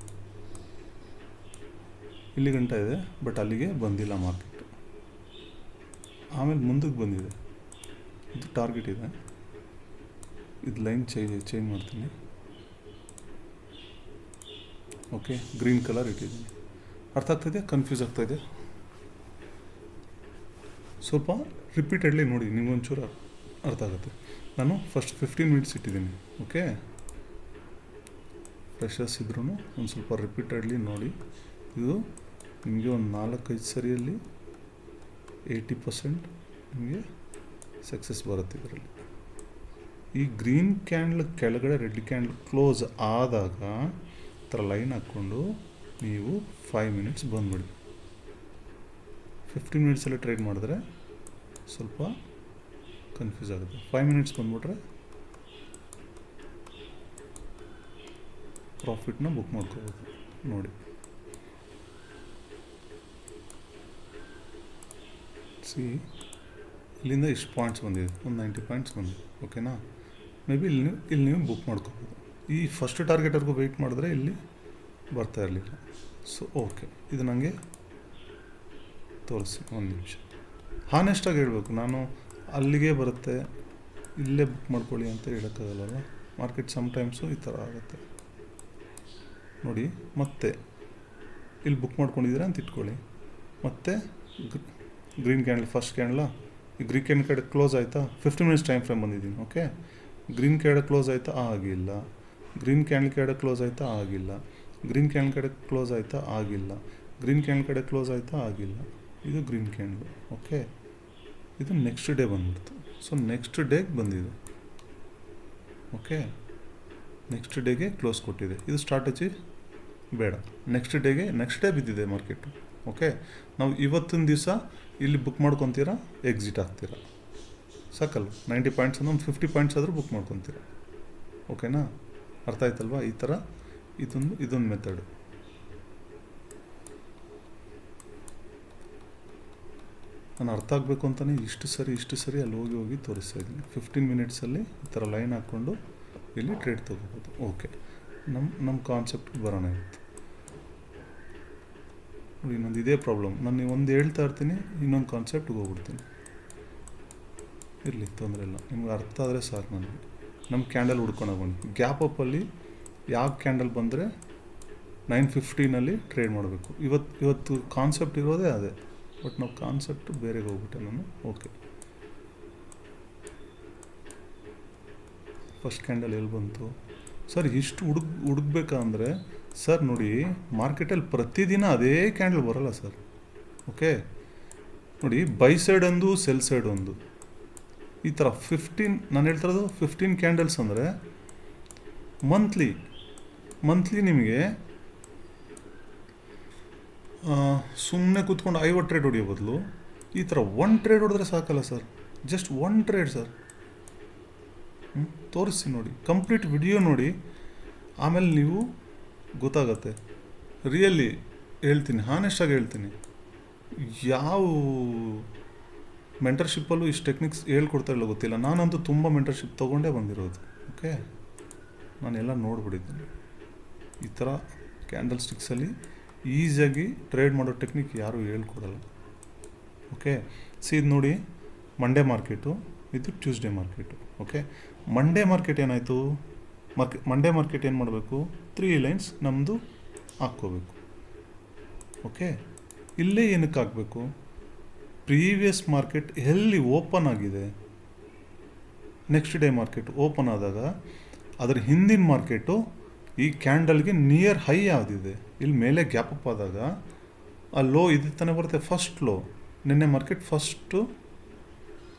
ಇಲ್ಲಿ ಗಂಟ ಇದೆ. ಬಟ್ ಅಲ್ಲಿಗೆ ಬಂದಿಲ್ಲ ಮಾರ್ಕೆಟ್, ಆಮೇಲೆ ಮುಂದಕ್ಕೆ ಬಂದಿದೆ. ಇದು ಟಾರ್ಗೆಟ್ ಇದೆ, ಇದು ಲೈನ್ ಚೇಂಜ್ ಮಾಡ್ತೀನಿ. ಓಕೆ, ಗ್ರೀನ್ ಕಲರ್ ಇಟ್ಟಿದ್ದೀನಿ. ಅರ್ಥ ಆಗ್ತಾಯಿದೆ, ಕನ್ಫ್ಯೂಸ್ ಆಗ್ತಾಯಿದೆ? ಸ್ವಲ್ಪ ರಿಪೀಟೆಡ್ಲಿ ನೋಡಿ, ನಿಮಗೊಂಚೂರು ಅರ್ಥ ಆಗುತ್ತೆ. ನಾನು ಫಸ್ಟ್ 15 ಮಿನಿಟ್ಸ್ ಇಟ್ಟಿದ್ದೀನಿ. ಓಕೆ, ಫ್ರೆಶರ್ಸ್ ಇದ್ರೂ ಒಂದು ಸ್ವಲ್ಪ ರಿಪೀಟೆಡ್ಲಿ ನೋಡಿ. ಇದು ನಿಮಗೆ ಒಂದು 4-5 ಸರಿಯಲ್ಲಿ 80% ನಿಮಗೆ ಸಕ್ಸಸ್ ಬರುತ್ತೆ ಇದರಲ್ಲಿ. ಈ ಗ್ರೀನ್ ಕ್ಯಾಂಡಲ್ ಕೆಳಗಡೆ ರೆಡ್ ಕ್ಯಾಂಡಲ್ ಕ್ಲೋಸ್ ಆದಾಗ ಈ ಥರ ಲೈನ್ ಹಾಕ್ಕೊಂಡು ನೀವು 5 ಮಿನಿಟ್ಸ್ ಬಂದುಬಿಡಿ. 15 ಮಿನಿಟ್ಸಲ್ಲಿ ಟ್ರೇಡ್ ಮಾಡಿದ್ರೆ ಸ್ವಲ್ಪ ಕನ್ಫ್ಯೂಸ್ ಆಗುತ್ತೆ. 5 ಮಿನಿಟ್ಸ್ ಬಂದುಬಿಟ್ರೆ ಪ್ರಾಫಿಟ್ನ ಬುಕ್ ಮಾಡ್ಕೋಬೋದು. ನೋಡಿ ಸಿ ಇಲ್ಲಿಂದ ಇಷ್ಟು ಪಾಯಿಂಟ್ಸ್ ಬಂದಿದೆ, ಒಂದು 90 ಪಾಯಿಂಟ್ಸ್ ಬಂದಿದೆ. ಓಕೆನಾ? ಮೇ ಬಿ ಇಲ್ಲಿ ನೀವು ಬುಕ್ ಮಾಡ್ಕೋಬೋದು. ಈ ಫಸ್ಟ್ ಟಾರ್ಗೆಟ್ವರೆಗೂ ವೆಯ್ಟ್ ಮಾಡಿದ್ರೆ ಇಲ್ಲಿ ಬರ್ತಾ ಇರಲಿಲ್ಲ. ಸೊ ಓಕೆ, ಇದು ನನಗೆ ತೋರಿಸಿ ಒಂದು ನಿಮಿಷ. ಹಾನೆಸ್ಟಾಗಿ ಹೇಳಬೇಕು, ನಾನು ಅಲ್ಲಿಗೆ ಬರುತ್ತೆ ಇಲ್ಲೇ ಬುಕ್ ಮಾಡ್ಕೊಳ್ಳಿ ಅಂತ ಹೇಳೋಕ್ಕಾಗಲ್ಲ. ಮಾರ್ಕೆಟ್ ಸಮ್ಟೈಮ್ಸು ಈ ಥರ ಆಗುತ್ತೆ ನೋಡಿ. ಮತ್ತೆ ಇಲ್ಲಿ ಬುಕ್ ಮಾಡ್ಕೊಂಡಿದ್ದೀರಾ ಅಂತ ಇಟ್ಕೊಳ್ಳಿ, ಮತ್ತು ಗ್ರೀನ್ ಕ್ಯಾಂಡಲ್ ಫಸ್ಟ್ ಕ್ಯಾಂಡಲ, ಈ ಗ್ರೀನ್ ಕ್ಯಾಂಡಲ್ ಕಡೆ ಕ್ಲೋಸ್ ಆಯಿತಾ, 15 ಮಿನಿಟ್ಸ್ ಟೈಮ್ ಫ್ರೇಮ್ ಬಂದಿದ್ದೀನಿ. ಓಕೆ, ಗ್ರೀನ್ ಕ್ಯಾಂಡಲ್ ಕ್ಲೋಸ್ ಆಯಿತಾ? ಆಗಿಲ್ಲ. ಗ್ರೀನ್ ಕ್ಯಾಂಡಲ್ ಕಡೆ ಕ್ಲೋಸ್ ಆಯಿತಾ? ಆಗಿಲ್ಲ. ಗ್ರೀನ್ ಕ್ಯಾಂಡಲ್ ಕಡೆ ಕ್ಲೋಸ್ ಆಯಿತಾ? ಆಗಿಲ್ಲ. ಗ್ರೀನ್ ಕ್ಯಾಂಡಲ್ ಕಡೆ ಕ್ಲೋಸ್ ಆಯಿತಾ? ಆಗಿಲ್ಲ. ಇದು ಗ್ರೀನ್ ಕ್ಯಾಂಡಲ್. ಓಕೆ, ಇದು ನೆಕ್ಸ್ಟ್ ಡೇ ಬಂದ್ಬಿಡ್ತು. ಸೊ ನೆಕ್ಸ್ಟ್ ಡೇಗೆ ಬಂದಿದೆ. ಓಕೆ, ನೆಕ್ಸ್ಟ್ ಡೇಗೆ ಕ್ಲೋಸ್ ಕೊಟ್ಟಿದೆ. ಇದು ಸ್ಟ್ರಾಟಜಿ ಬೇಡ. ನೆಕ್ಸ್ಟ್ ಡೇ ಬಿದ್ದಿದೆ ಮಾರ್ಕೆಟು. ಓಕೆ, ನಾವು ಇವತ್ತಿನ ದಿವಸ ಇಲ್ಲಿ ಬುಕ್ ಮಾಡ್ಕೊತೀರಾ, ಎಕ್ಸಿಟ್ ಆಗ್ತೀರಾ, ಸಾಕಲ್ಲ. 90 ಪಾಯಿಂಟ್ಸ್ ಅಂದರೆ ಒಂದು 50 ಪಾಯಿಂಟ್ಸ್ ಆದರೂ ಬುಕ್ ಮಾಡ್ಕೊತೀರಾ. ಓಕೆನಾ? ಅರ್ಥ ಆಯ್ತಲ್ವಾ? ಈ ಥರ ಇದೊಂದು ಮೆಥಡು. ನಾನು ಅರ್ಥ ಆಗಬೇಕು ಅಂತಲೇ ಇಷ್ಟು ಸರಿ ಅಲ್ಲಿ ಹೋಗಿ ತೋರಿಸ್ತಾ ಇದ್ದೀನಿ. 15 ಮಿನಿಟ್ಸಲ್ಲಿ ಈ ಥರ ಲೈನ್ ಹಾಕ್ಕೊಂಡು ಇಲ್ಲಿ ಟ್ರೇಡ್ ತೊಗೋಬೋದು. ಓಕೆ, ನಮ್ಮ ಕಾನ್ಸೆಪ್ಟ್ ಬರೋಣ ಇತ್ತು ನೋಡಿ. ಇನ್ನೊಂದು ಇದೇ ಪ್ರಾಬ್ಲಮ್, ನಾನು ಒಂದು ಹೇಳ್ತಾ ಇರ್ತೀನಿ, ಇನ್ನೊಂದು ಕಾನ್ಸೆಪ್ಟ್ಗೆ ಹೋಗ್ಬಿಡ್ತೀನಿ. ಇರಲಿ, ತೊಂದರೆ ಇಲ್ಲ, ನಿಮ್ಗೆ ಅರ್ಥ ಆದರೆ ಸಾಕು. ನನಗೆ ನಮ್ಮ ಕ್ಯಾಂಡಲ್ ಹುಡ್ಕೊಂಡು ಹೋಗೋಣ. ಗ್ಯಾಪ್ ಅಪ್ಪಲ್ಲಿ ಯಾವ ಕ್ಯಾಂಡಲ್ ಬಂದರೆ 9:15 ಟ್ರೇಡ್ ಮಾಡಬೇಕು. ಇವತ್ತು ಕಾನ್ಸೆಪ್ಟ್ ಇರೋದೇ ಅದೇ, ಬಟ್ ನಾವು ಕಾನ್ಸೆಪ್ಟ್ ಬೇರೆಗೆ ಹೋಗ್ಬಿಟ್ಟೆ ನಾನು. ಓಕೆ, ಫಸ್ಟ್ ಕ್ಯಾಂಡಲ್ ಎಲ್ಲಿ ಬಂತು ಸರ್? ಇಷ್ಟು ಹುಡುಕ್ಬೇಕಂದ್ರೆ ಸರ್ ನೋಡಿ, ಮಾರ್ಕೆಟಲ್ಲಿ ಪ್ರತಿದಿನ ಅದೇ ಕ್ಯಾಂಡಲ್ ಬರೋಲ್ಲ ಸರ್. ಓಕೆ ನೋಡಿ, ಬೈ ಸೈಡ್ ಒಂದು, ಸೆಲ್ ಸೈಡ್ ಒಂದು, ಈ ಥರ 15, ನಾನು ಹೇಳ್ತಿರೋದು 15 ಕ್ಯಾಂಡಲ್ಸ್ ಅಂದರೆ ಮಂತ್ಲಿ ನಿಮಗೆ ಸುಮ್ಮನೆ ಕೂತ್ಕೊಂಡು 50 ಟ್ರೇಡ್ ಹೊಡಿಯೋ ಬದಲು ಈ ಥರ 1 ಟ್ರೇಡ್ ಹೊಡೆದ್ರೆ ಸಾಕಲ್ಲ ಸರ್. Just 1 trade sir. ತೋರಿಸಿ ನೋಡಿ, ಕಂಪ್ಲೀಟ್ ವಿಡಿಯೋ ನೋಡಿ, ಆಮೇಲೆ ನೀವು ಗೊತ್ತಾಗತ್ತೆ. ರಿಯಲಿ ಹೇಳ್ತೀನಿ, ಹಾನೆಸ್ಟಾಗಿ ಹೇಳ್ತೀನಿ, ಯಾವ ಮೆಂಟರ್ಶಿಪ್ಪಲ್ಲೂ ಇಷ್ಟು ಟೆಕ್ನಿಕ್ಸ್ ಹೇಳ್ಕೊಡ್ತಾ ಇಲ್ಲ ಗೊತ್ತಿಲ್ಲ. ನಾನಂತೂ ತುಂಬ ಮೆಂಟರ್ಶಿಪ್ ತೊಗೊಂಡೇ ಬಂದಿರೋದು. ಓಕೆ, ನಾನೆಲ್ಲ ನೋಡ್ಬಿಟ್ಟಿದ್ದೀನಿ. ಈ ಥರ ಕ್ಯಾಂಡಲ್ ಸ್ಟಿಕ್ಸಲ್ಲಿ ಈಸಿಯಾಗಿ ಟ್ರೇಡ್ ಮಾಡೋ ಟೆಕ್ನಿಕ್ ಯಾರೂ ಹೇಳ್ಕೊಡಲ್ಲ. ಓಕೆ, ಇದು ನೋಡಿ, ಮಂಡೇ ಮಾರ್ಕೆಟು, ಇದು Tuesday market. Okay, Monday market ಏನಾಯಿತು? ಮಂಡೇ ಮಾರ್ಕೆಟ್ ಏನು ಮಾಡಬೇಕು? 3 ಲೈನ್ಸ್ ನಮ್ಮದು ಹಾಕ್ಕೋಬೇಕು. ಓಕೆ, ಇಲ್ಲೇ ಏನಕ್ಕೆ ಹಾಕಬೇಕು? ಪ್ರೀವಿಯಸ್ ಮಾರ್ಕೆಟ್ ಎಲ್ಲಿ ಓಪನ್ ಆಗಿದೆ, ನೆಕ್ಸ್ಟ್ ಡೇ ಮಾರ್ಕೆಟ್ ಓಪನ್ ಆದಾಗ ಅದರ ಹಿಂದಿನ ಮಾರ್ಕೆಟು ಈ ಕ್ಯಾಂಡಲ್ಗೆ ನಿಯರ್ ಹೈ ಯಾವುದಿದೆ, ಇಲ್ಲಿ ಮೇಲೆ ಗ್ಯಾಪ್ ಅಪ್ ಆದಾಗ ಆ ಲೋ ಇದು ತಾನೇ ಬರುತ್ತೆ, ಫಸ್ಟ್ ಲೋ. ನಿನ್ನೆ ಮಾರ್ಕೆಟ್ ಫಸ್ಟು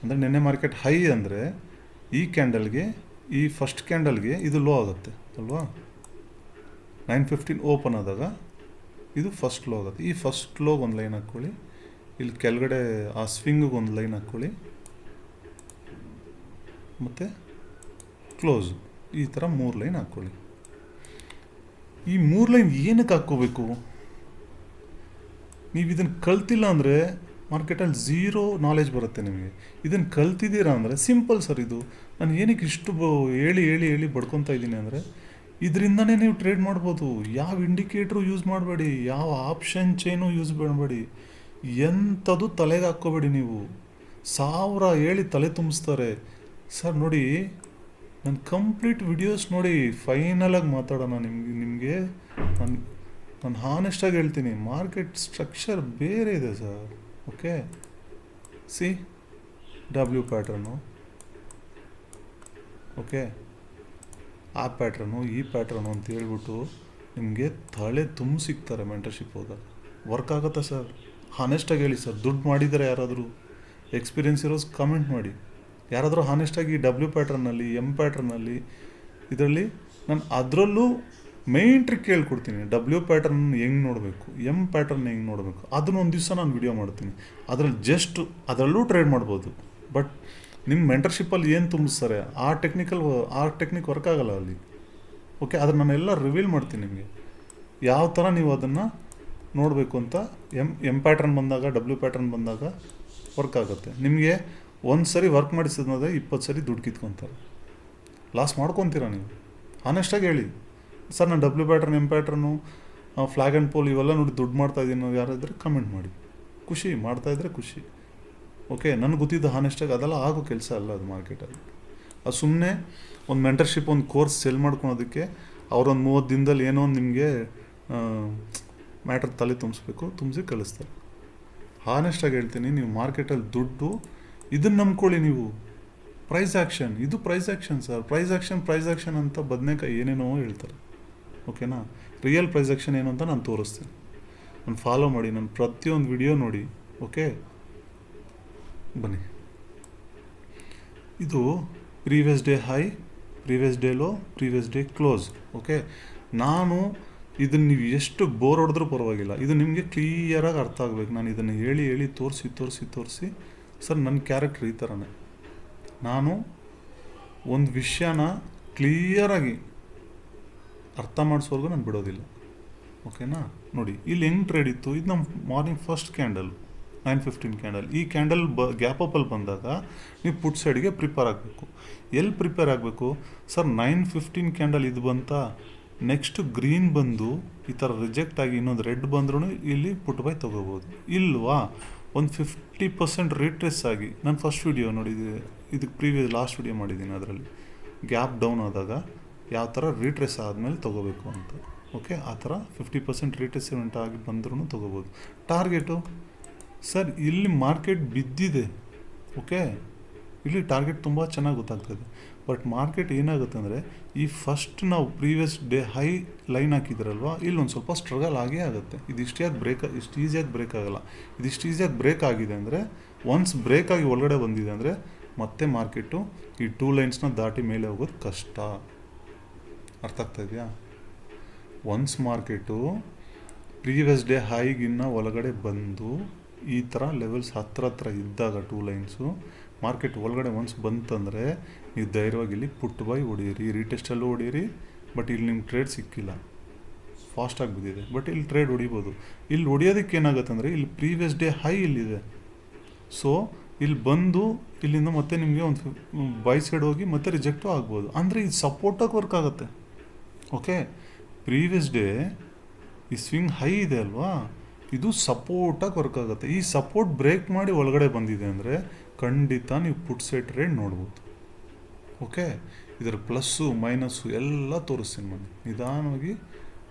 ಅಂದರೆ ನಿನ್ನೆ ಮಾರ್ಕೆಟ್ ಹೈ ಅಂದರೆ ಈ ಕ್ಯಾಂಡಲ್ಗೆ, ಈ ಫಸ್ಟ್ ಕ್ಯಾಂಡಲ್ಗೆ ಇದು ಲೋ ಆಗುತ್ತೆ ಅಲ್ವಾ? 9:15 ಓಪನ್ ಆದಾಗ ಇದು ಫಸ್ಟ್ ಲೋ ಆಗುತ್ತೆ. ಈ ಫಸ್ಟ್ ಲೋಗೆ ಒಂದು ಲೈನ್ ಹಾಕ್ಕೊಳ್ಳಿ, ಇಲ್ಲಿ ಕೆಳಗಡೆ ಆ ಸ್ವಿಂಗಿಗೆ ಒಂದು ಲೈನ್ ಹಾಕ್ಕೊಳ್ಳಿ, ಮತ್ತು ಕ್ಲೋಸ್, ಈ ಥರ 3 ಲೈನ್ ಹಾಕ್ಕೊಳ್ಳಿ. ಈ 3 ಲೈನ್ ಏನಕ್ಕೆ ಹಾಕ್ಕೋಬೇಕು? ನೀವು ಇದನ್ನು ಕಲ್ತಿಲ್ಲ ಅಂದರೆ ಮಾರ್ಕೆಟಲ್ಲಿ ಝೀರೋ ನಾಲೆಜ್ ಬರುತ್ತೆ ನಿಮಗೆ. ಇದನ್ನು ಕಲ್ತಿದ್ದೀರಾ ಅಂದರೆ ಸಿಂಪಲ್ ಸರ್. ಇದು ನಾನು ಏನಕ್ಕೆ ಇಷ್ಟು ಹೇಳಿ ಬಡ್ಕೊತಾ ಇದ್ದೀನಿ ಅಂದರೆ, ಇದರಿಂದನೇ ನೀವು ಟ್ರೇಡ್ ಮಾಡ್ಬೋದು. ಯಾವ ಇಂಡಿಕೇಟ್ರು ಯೂಸ್ ಮಾಡಬೇಡಿ, ಯಾವ ಆಪ್ಷನ್ ಚೈನು ಯೂಸ್ ಮಾಡಬೇಡಿ, ಎಂಥದ್ದು ತಲೆಗೆ ಹಾಕ್ಕೋಬೇಡಿ. ನೀವು 1000 ಹೇಳಿ ತಲೆ ತುಂಬಿಸ್ತಾರೆ ಸರ್. ನೋಡಿ, ನನ್ನ ಕಂಪ್ಲೀಟ್ ವಿಡಿಯೋಸ್ ನೋಡಿ, ಫೈನಲಾಗಿ ಮಾತಾಡೋಣ. ನಿಮಗೆ ನಾನು ಹಾನೆಸ್ಟಾಗಿ ಹೇಳ್ತೀನಿ, ಮಾರ್ಕೆಟ್ ಸ್ಟ್ರಕ್ಚರ್ ಬೇರೆ ಇದೆ sir. Okay, C W pattern, okay, ಆ ಪ್ಯಾಟ್ರನು, ಈ ಪ್ಯಾಟ್ರನು ಅಂತ ಹೇಳ್ಬಿಟ್ಟು ನಿಮಗೆ ತಲೆ ತುಂಬ ಸಿಗ್ತಾರೆ ಮೆಂಟರ್ಶಿಪ್ ಹೋದಾಗ. ವರ್ಕ್ ಆಗುತ್ತಾ ಸರ್? ಹಾನೆಸ್ಟಾಗಿ ಹೇಳಿ ಸರ್. ದುಡ್ಡು ಮಾಡಿದ್ದಾರೆ ಯಾರಾದರೂ, ಎಕ್ಸ್ಪೀರಿಯನ್ಸ್ ಇರೋಸ್ ಕಮೆಂಟ್ ಮಾಡಿ. ಯಾರಾದರೂ ಹಾನೆಸ್ಟಾಗಿ ಡಬ್ಲ್ಯೂ ಪ್ಯಾಟ್ರನ್ನಲ್ಲಿ, ಪ್ಯಾಟ್ರನ್ನಲ್ಲಿ, ಇದರಲ್ಲಿ ನಾನು ಅದರಲ್ಲೂ ಮೇಯ್ನ್ ಟ್ರಿಕ್ ಹೇಳ್ಕೊಡ್ತೀನಿ. ಡಬ್ಲ್ಯೂ ಪ್ಯಾಟ್ರನ್ ಹೆಂಗೆ ನೋಡಬೇಕು, ಪ್ಯಾಟ್ರನ್ ಹೆಂಗೆ ನೋಡಬೇಕು, ಅದನ್ನು ಒಂದು ದಿವಸ ನಾನು ವಿಡಿಯೋ ಮಾಡ್ತೀನಿ. ಅದರಲ್ಲಿ ಅದರಲ್ಲೂ ಟ್ರೇಡ್ ಮಾಡ್ಬೋದು. ಬಟ್ ನಿಮ್ಮ ಮೆಂಟರ್ಶಿಪ್ಪಲ್ಲಿ ಏನು ತುಂಬಿಸ್ತಾರೆ ಆ ಟೆಕ್ನಿಕ್ ವರ್ಕ್ ಆಗಲ್ಲ ಅಲ್ಲಿ. ಓಕೆ, ಅದನ್ನು ನಾನೆಲ್ಲ ರಿವೀಲ್ ಮಾಡ್ತೀನಿ ನಿಮಗೆ, ಯಾವ ಥರ ನೀವು ಅದನ್ನು ನೋಡಬೇಕು ಅಂತ ಎಮ್ ಪ್ಯಾಟ್ರನ್ ಬಂದಾಗ, ಡಬ್ಲ್ಯೂ ಪ್ಯಾಟ್ರನ್ ಬಂದಾಗ ವರ್ಕ್ ಆಗುತ್ತೆ. ನಿಮಗೆ ಒಂದು ಸರಿ ವರ್ಕ್ ಮಾಡಿಸಿದ್ರೆ 20 ಸರಿ ದುಡ್ಡು ಕಿತ್ಕೊತಾರೆ. ಲಾಸ್ ಮಾಡ್ಕೊತೀರಾ ನೀವು. ಆನೆಸ್ಟಾಗಿ ಹೇಳಿ, ಸರ್ ನಾನು W pattern, M pattern, flag and pole ಇವೆಲ್ಲ ನೋಡಿ ದುಡ್ಡು ಮಾಡ್ತಾಯಿದ್ದೀನಿ ಯಾರಾದರೆ ಕಮೆಂಟ್ ಮಾಡಿ. ಖುಷಿ ಮಾಡ್ತಾಯಿದ್ರೆ ಖುಷಿ. ಓಕೆ, ನನಗೆ ಗೊತ್ತಿದ್ದು ಹಾನೆಸ್ಟಾಗಿ ಅದೆಲ್ಲ ಆಗೋ ಕೆಲಸ ಅಲ್ಲ ಅದು ಮಾರ್ಕೆಟಲ್ಲಿ. ಅದು ಸುಮ್ಮನೆ ಒಂದು ಮೆಂಟರ್ಶಿಪ್, ಒಂದು ಕೋರ್ಸ್ ಸೆಲ್ ಮಾಡ್ಕೊಳೋದಕ್ಕೆ ಅವರೊಂದು 30 ದಿನದಲ್ಲಿ ಏನೋ ಒಂದು ನಿಮಗೆ ಮ್ಯಾಟ್ರ್ ತಲೆ ತುಂಬಿಸಿ ಕಳಿಸ್ತಾರೆ. ಹಾನೆಸ್ಟಾಗಿ ಹೇಳ್ತೀನಿ, ನೀವು ಮಾರ್ಕೆಟಲ್ಲಿ ದುಡ್ಡು ಇದನ್ನು ನಂಬ್ಕೊಳ್ಳಿ ನೀವು. ಪ್ರೈಸ್ ಆ್ಯಕ್ಷನ್, ಇದು price action sir, price action ಅಂತ ಬದನೇಕಾಯಿ ಏನೇನೋ ಹೇಳ್ತಾರೆ. ಓಕೆನಾ? ರಿಯಲ್ ಪ್ರೈಸ್ ಆ್ಯಕ್ಷನ್ ಏನು ಅಂತ ನಾನು ತೋರಿಸ್ತೀನಿ. ನಾನು ಫಾಲೋ ಮಾಡಿ, ನನ್ನ ಪ್ರತಿಯೊಂದು ವಿಡಿಯೋ ನೋಡಿ. ಓಕೆ, ಬನ್ನಿ. ಇದು previous day high, previous day low, previous day close. Okay, ನಾನು ಇದನ್ನು ನೀವು ಎಷ್ಟು ಬೋರ್ ಹೊಡೆದ್ರೂ ಪರವಾಗಿಲ್ಲ, ಇದು ನಿಮಗೆ ಕ್ಲಿಯರಾಗಿ ಅರ್ಥ ಆಗಬೇಕು. ನಾನು ಇದನ್ನು ಹೇಳಿ ತೋರಿಸಿ ಸರ್ ನನ್ನ ಕ್ಯಾರೆಕ್ಟರ್ ಈ ಥರನೇ. ನಾನು ಒಂದು ವಿಷಯನ ಕ್ಲಿಯರಾಗಿ ಅರ್ಥ ಮಾಡಿಸೋರ್ಗು ನಾನು ಬಿಡೋದಿಲ್ಲ. ಓಕೆನಾ? ನೋಡಿ ಇಲ್ಲಿ ಹೆಂಗೆ ಟ್ರೇಡ್ ಇತ್ತು. ಇದು ನಮ್ಮ ಮಾರ್ನಿಂಗ್ ಫಸ್ಟ್ ಕ್ಯಾಂಡಲ್ 9:15 ಕ್ಯಾಂಡಲ್. ಈ ಕ್ಯಾಂಡಲ್ ಗ್ಯಾಪ್ ಅಪ್ಪಲ್ಲಿ ಬಂದಾಗ ನೀವು ಪುಟ್ ಸೈಡ್ಗೆ ಪ್ರಿಪೇರ್ ಆಗಬೇಕು. ಎಲ್ಲಿ ಪ್ರಿಪೇರ್ ಆಗಬೇಕು ಸರ್? 9:15 ಕ್ಯಾಂಡಲ್ ಇದು ಬಂತ, ನೆಕ್ಸ್ಟ್ ಗ್ರೀನ್ ಬಂದು ಈ ಥರ ರಿಜೆಕ್ಟ್ ಆಗಿ ಇನ್ನೊಂದು ರೆಡ್ ಬಂದ್ರೂ ಇಲ್ಲಿ ಪುಟ್ ಬೈ ತೊಗೋಬೋದು. ಇಲ್ವಾ ಒಂದು 50% ರಿಟ್ರೇಸ್ ಆಗಿ, ನಾನು ಫಸ್ಟ್ ವಿಡಿಯೋ ನೋಡಿದ್ದೆ, ಇದಕ್ಕೆ ಲಾಸ್ಟ್ ವಿಡಿಯೋ ಮಾಡಿದ್ದೀನಿ. ಅದರಲ್ಲಿ ಗ್ಯಾಪ್ ಡೌನ್ ಆದಾಗ ಯಾವ ಥರ ರಿಟ್ರೇಸ್ ಆದಮೇಲೆ ತೊಗೋಬೇಕು ಅಂತ. ಓಕೆ, ಆ ಥರ 50% ರಿಟ್ರೇಸ್ಮೆಂಟ್ ಆಗಿ ಬಂದ್ರೂ ತೊಗೋಬೋದು. ಟಾರ್ಗೆಟು ಸರ್ ಇಲ್ಲಿ ಮಾರ್ಕೆಟ್ ಬಿದ್ದಿದೆ. ಓಕೆ, ಇಲ್ಲಿ ಟಾರ್ಗೆಟ್ ತುಂಬ ಚೆನ್ನಾಗಿ ಗೊತ್ತಾಗ್ತದೆ. ಬಟ್ ಮಾರ್ಕೆಟ್ ಏನಾಗುತ್ತೆ ಅಂದರೆ, ಈ ಫಸ್ಟ್ ನಾವು ಪ್ರೀವಿಯಸ್ ಡೇ ಹೈ ಲೈನ್ ಹಾಕಿದ್ರಲ್ವ, ಇಲ್ಲಿ ಒಂದು ಸ್ವಲ್ಪ ಸ್ಟ್ರಗಲ್ ಆಗೇ ಆಗುತ್ತೆ. ಇಷ್ಟು ಈಸಿಯಾಗಿ ಬ್ರೇಕ್ ಆಗಲ್ಲ. ಇದಿಷ್ಟು ಈಸಿಯಾಗಿ ಬ್ರೇಕ್ ಆಗಿದೆ ಅಂದರೆ, ಒನ್ಸ್ ಬ್ರೇಕ್ ಆಗಿ ಒಳಗಡೆ ಬಂದಿದೆ ಅಂದರೆ ಮತ್ತೆ ಮಾರ್ಕೆಟು ಈ 2 ಲೈನ್ಸ್ನ ದಾಟಿ ಮೇಲೆ ಹೋಗೋದು ಕಷ್ಟ. ಅರ್ಥ ಆಗ್ತಾ ಇದೆಯಾ? ಒನ್ಸ್ ಮಾರ್ಕೆಟು ಪ್ರೀವಿಯಸ್ ಡೇ ಹೈಗಿನ್ನ ಒಳಗಡೆ ಬಂದು ಈ ಥರ ಲೆವೆಲ್ಸ್ ಹತ್ರ ಇದ್ದಾಗ 2 ಲೈನ್ಸು ಮಾರ್ಕೆಟ್ ಒಳಗಡೆ ಒನ್ಸ್ ಬಂತಂದರೆ ನೀವು ಧೈರ್ಯವಾಗಿ ಇಲ್ಲಿ ಪುಟ್ ಬೈ ಹೊಡೀರಿ, ರೀಟೆಸ್ಟಲ್ಲೂ ಹೊಡೀರಿ. ಬಟ್ ಇಲ್ಲಿ ನಿಮ್ಗೆ ಟ್ರೇಡ್ ಸಿಕ್ಕಿಲ್ಲ, ಫಾಸ್ಟಾಗಿ ಬಿದ್ದಿದೆ. ಬಟ್ ಇಲ್ಲಿ ಟ್ರೇಡ್ ಹೊಡಿಬೋದು. ಇಲ್ಲಿ ಹೊಡಿಯೋದಕ್ಕೆ ಏನಾಗುತ್ತೆ ಅಂದರೆ, ಇಲ್ಲಿ ಪ್ರೀವಿಯಸ್ ಡೇ ಹೈ ಇಲ್ಲಿದೆ. ಸೊ ಇಲ್ಲಿ ಬಂದು ಇಲ್ಲಿಂದ ಮತ್ತೆ ನಿಮಗೆ ಒಂದು ಬೈ ಸೈಡ್ ಹೋಗಿ ಮತ್ತೆ ರಿಜೆಕ್ಟು ಆಗ್ಬೋದು. ಅಂದರೆ ಇದು ಸಪೋರ್ಟಾಗಿ ವರ್ಕ್ ಆಗುತ್ತೆ. ಓಕೆ, ಪ್ರೀವಿಯಸ್ ಡೇ ಈ ಸ್ವಿಂಗ್ ಹೈ ಇದೆ ಅಲ್ವಾ, ಇದು ಸಪೋರ್ಟಾಗಿ ವರ್ಕ್ ಆಗುತ್ತೆ. ಈ ಸಪೋರ್ಟ್ ಬ್ರೇಕ್ ಮಾಡಿ ಒಳಗಡೆ ಬಂದಿದೆ ಅಂದರೆ ಖಂಡಿತ ನೀವು ಪುಟ್ ಸೈಡ್ ಟ್ರೇಡ್ ನೋಡ್ಬೋದು. ಓಕೆ, ಇದರ ಪ್ಲಸ್ಸು ಮೈನಸ್ಸು ಎಲ್ಲ ತೋರಿಸ್ತೀನಿ. ನಾನು ನಿಧಾನವಾಗಿ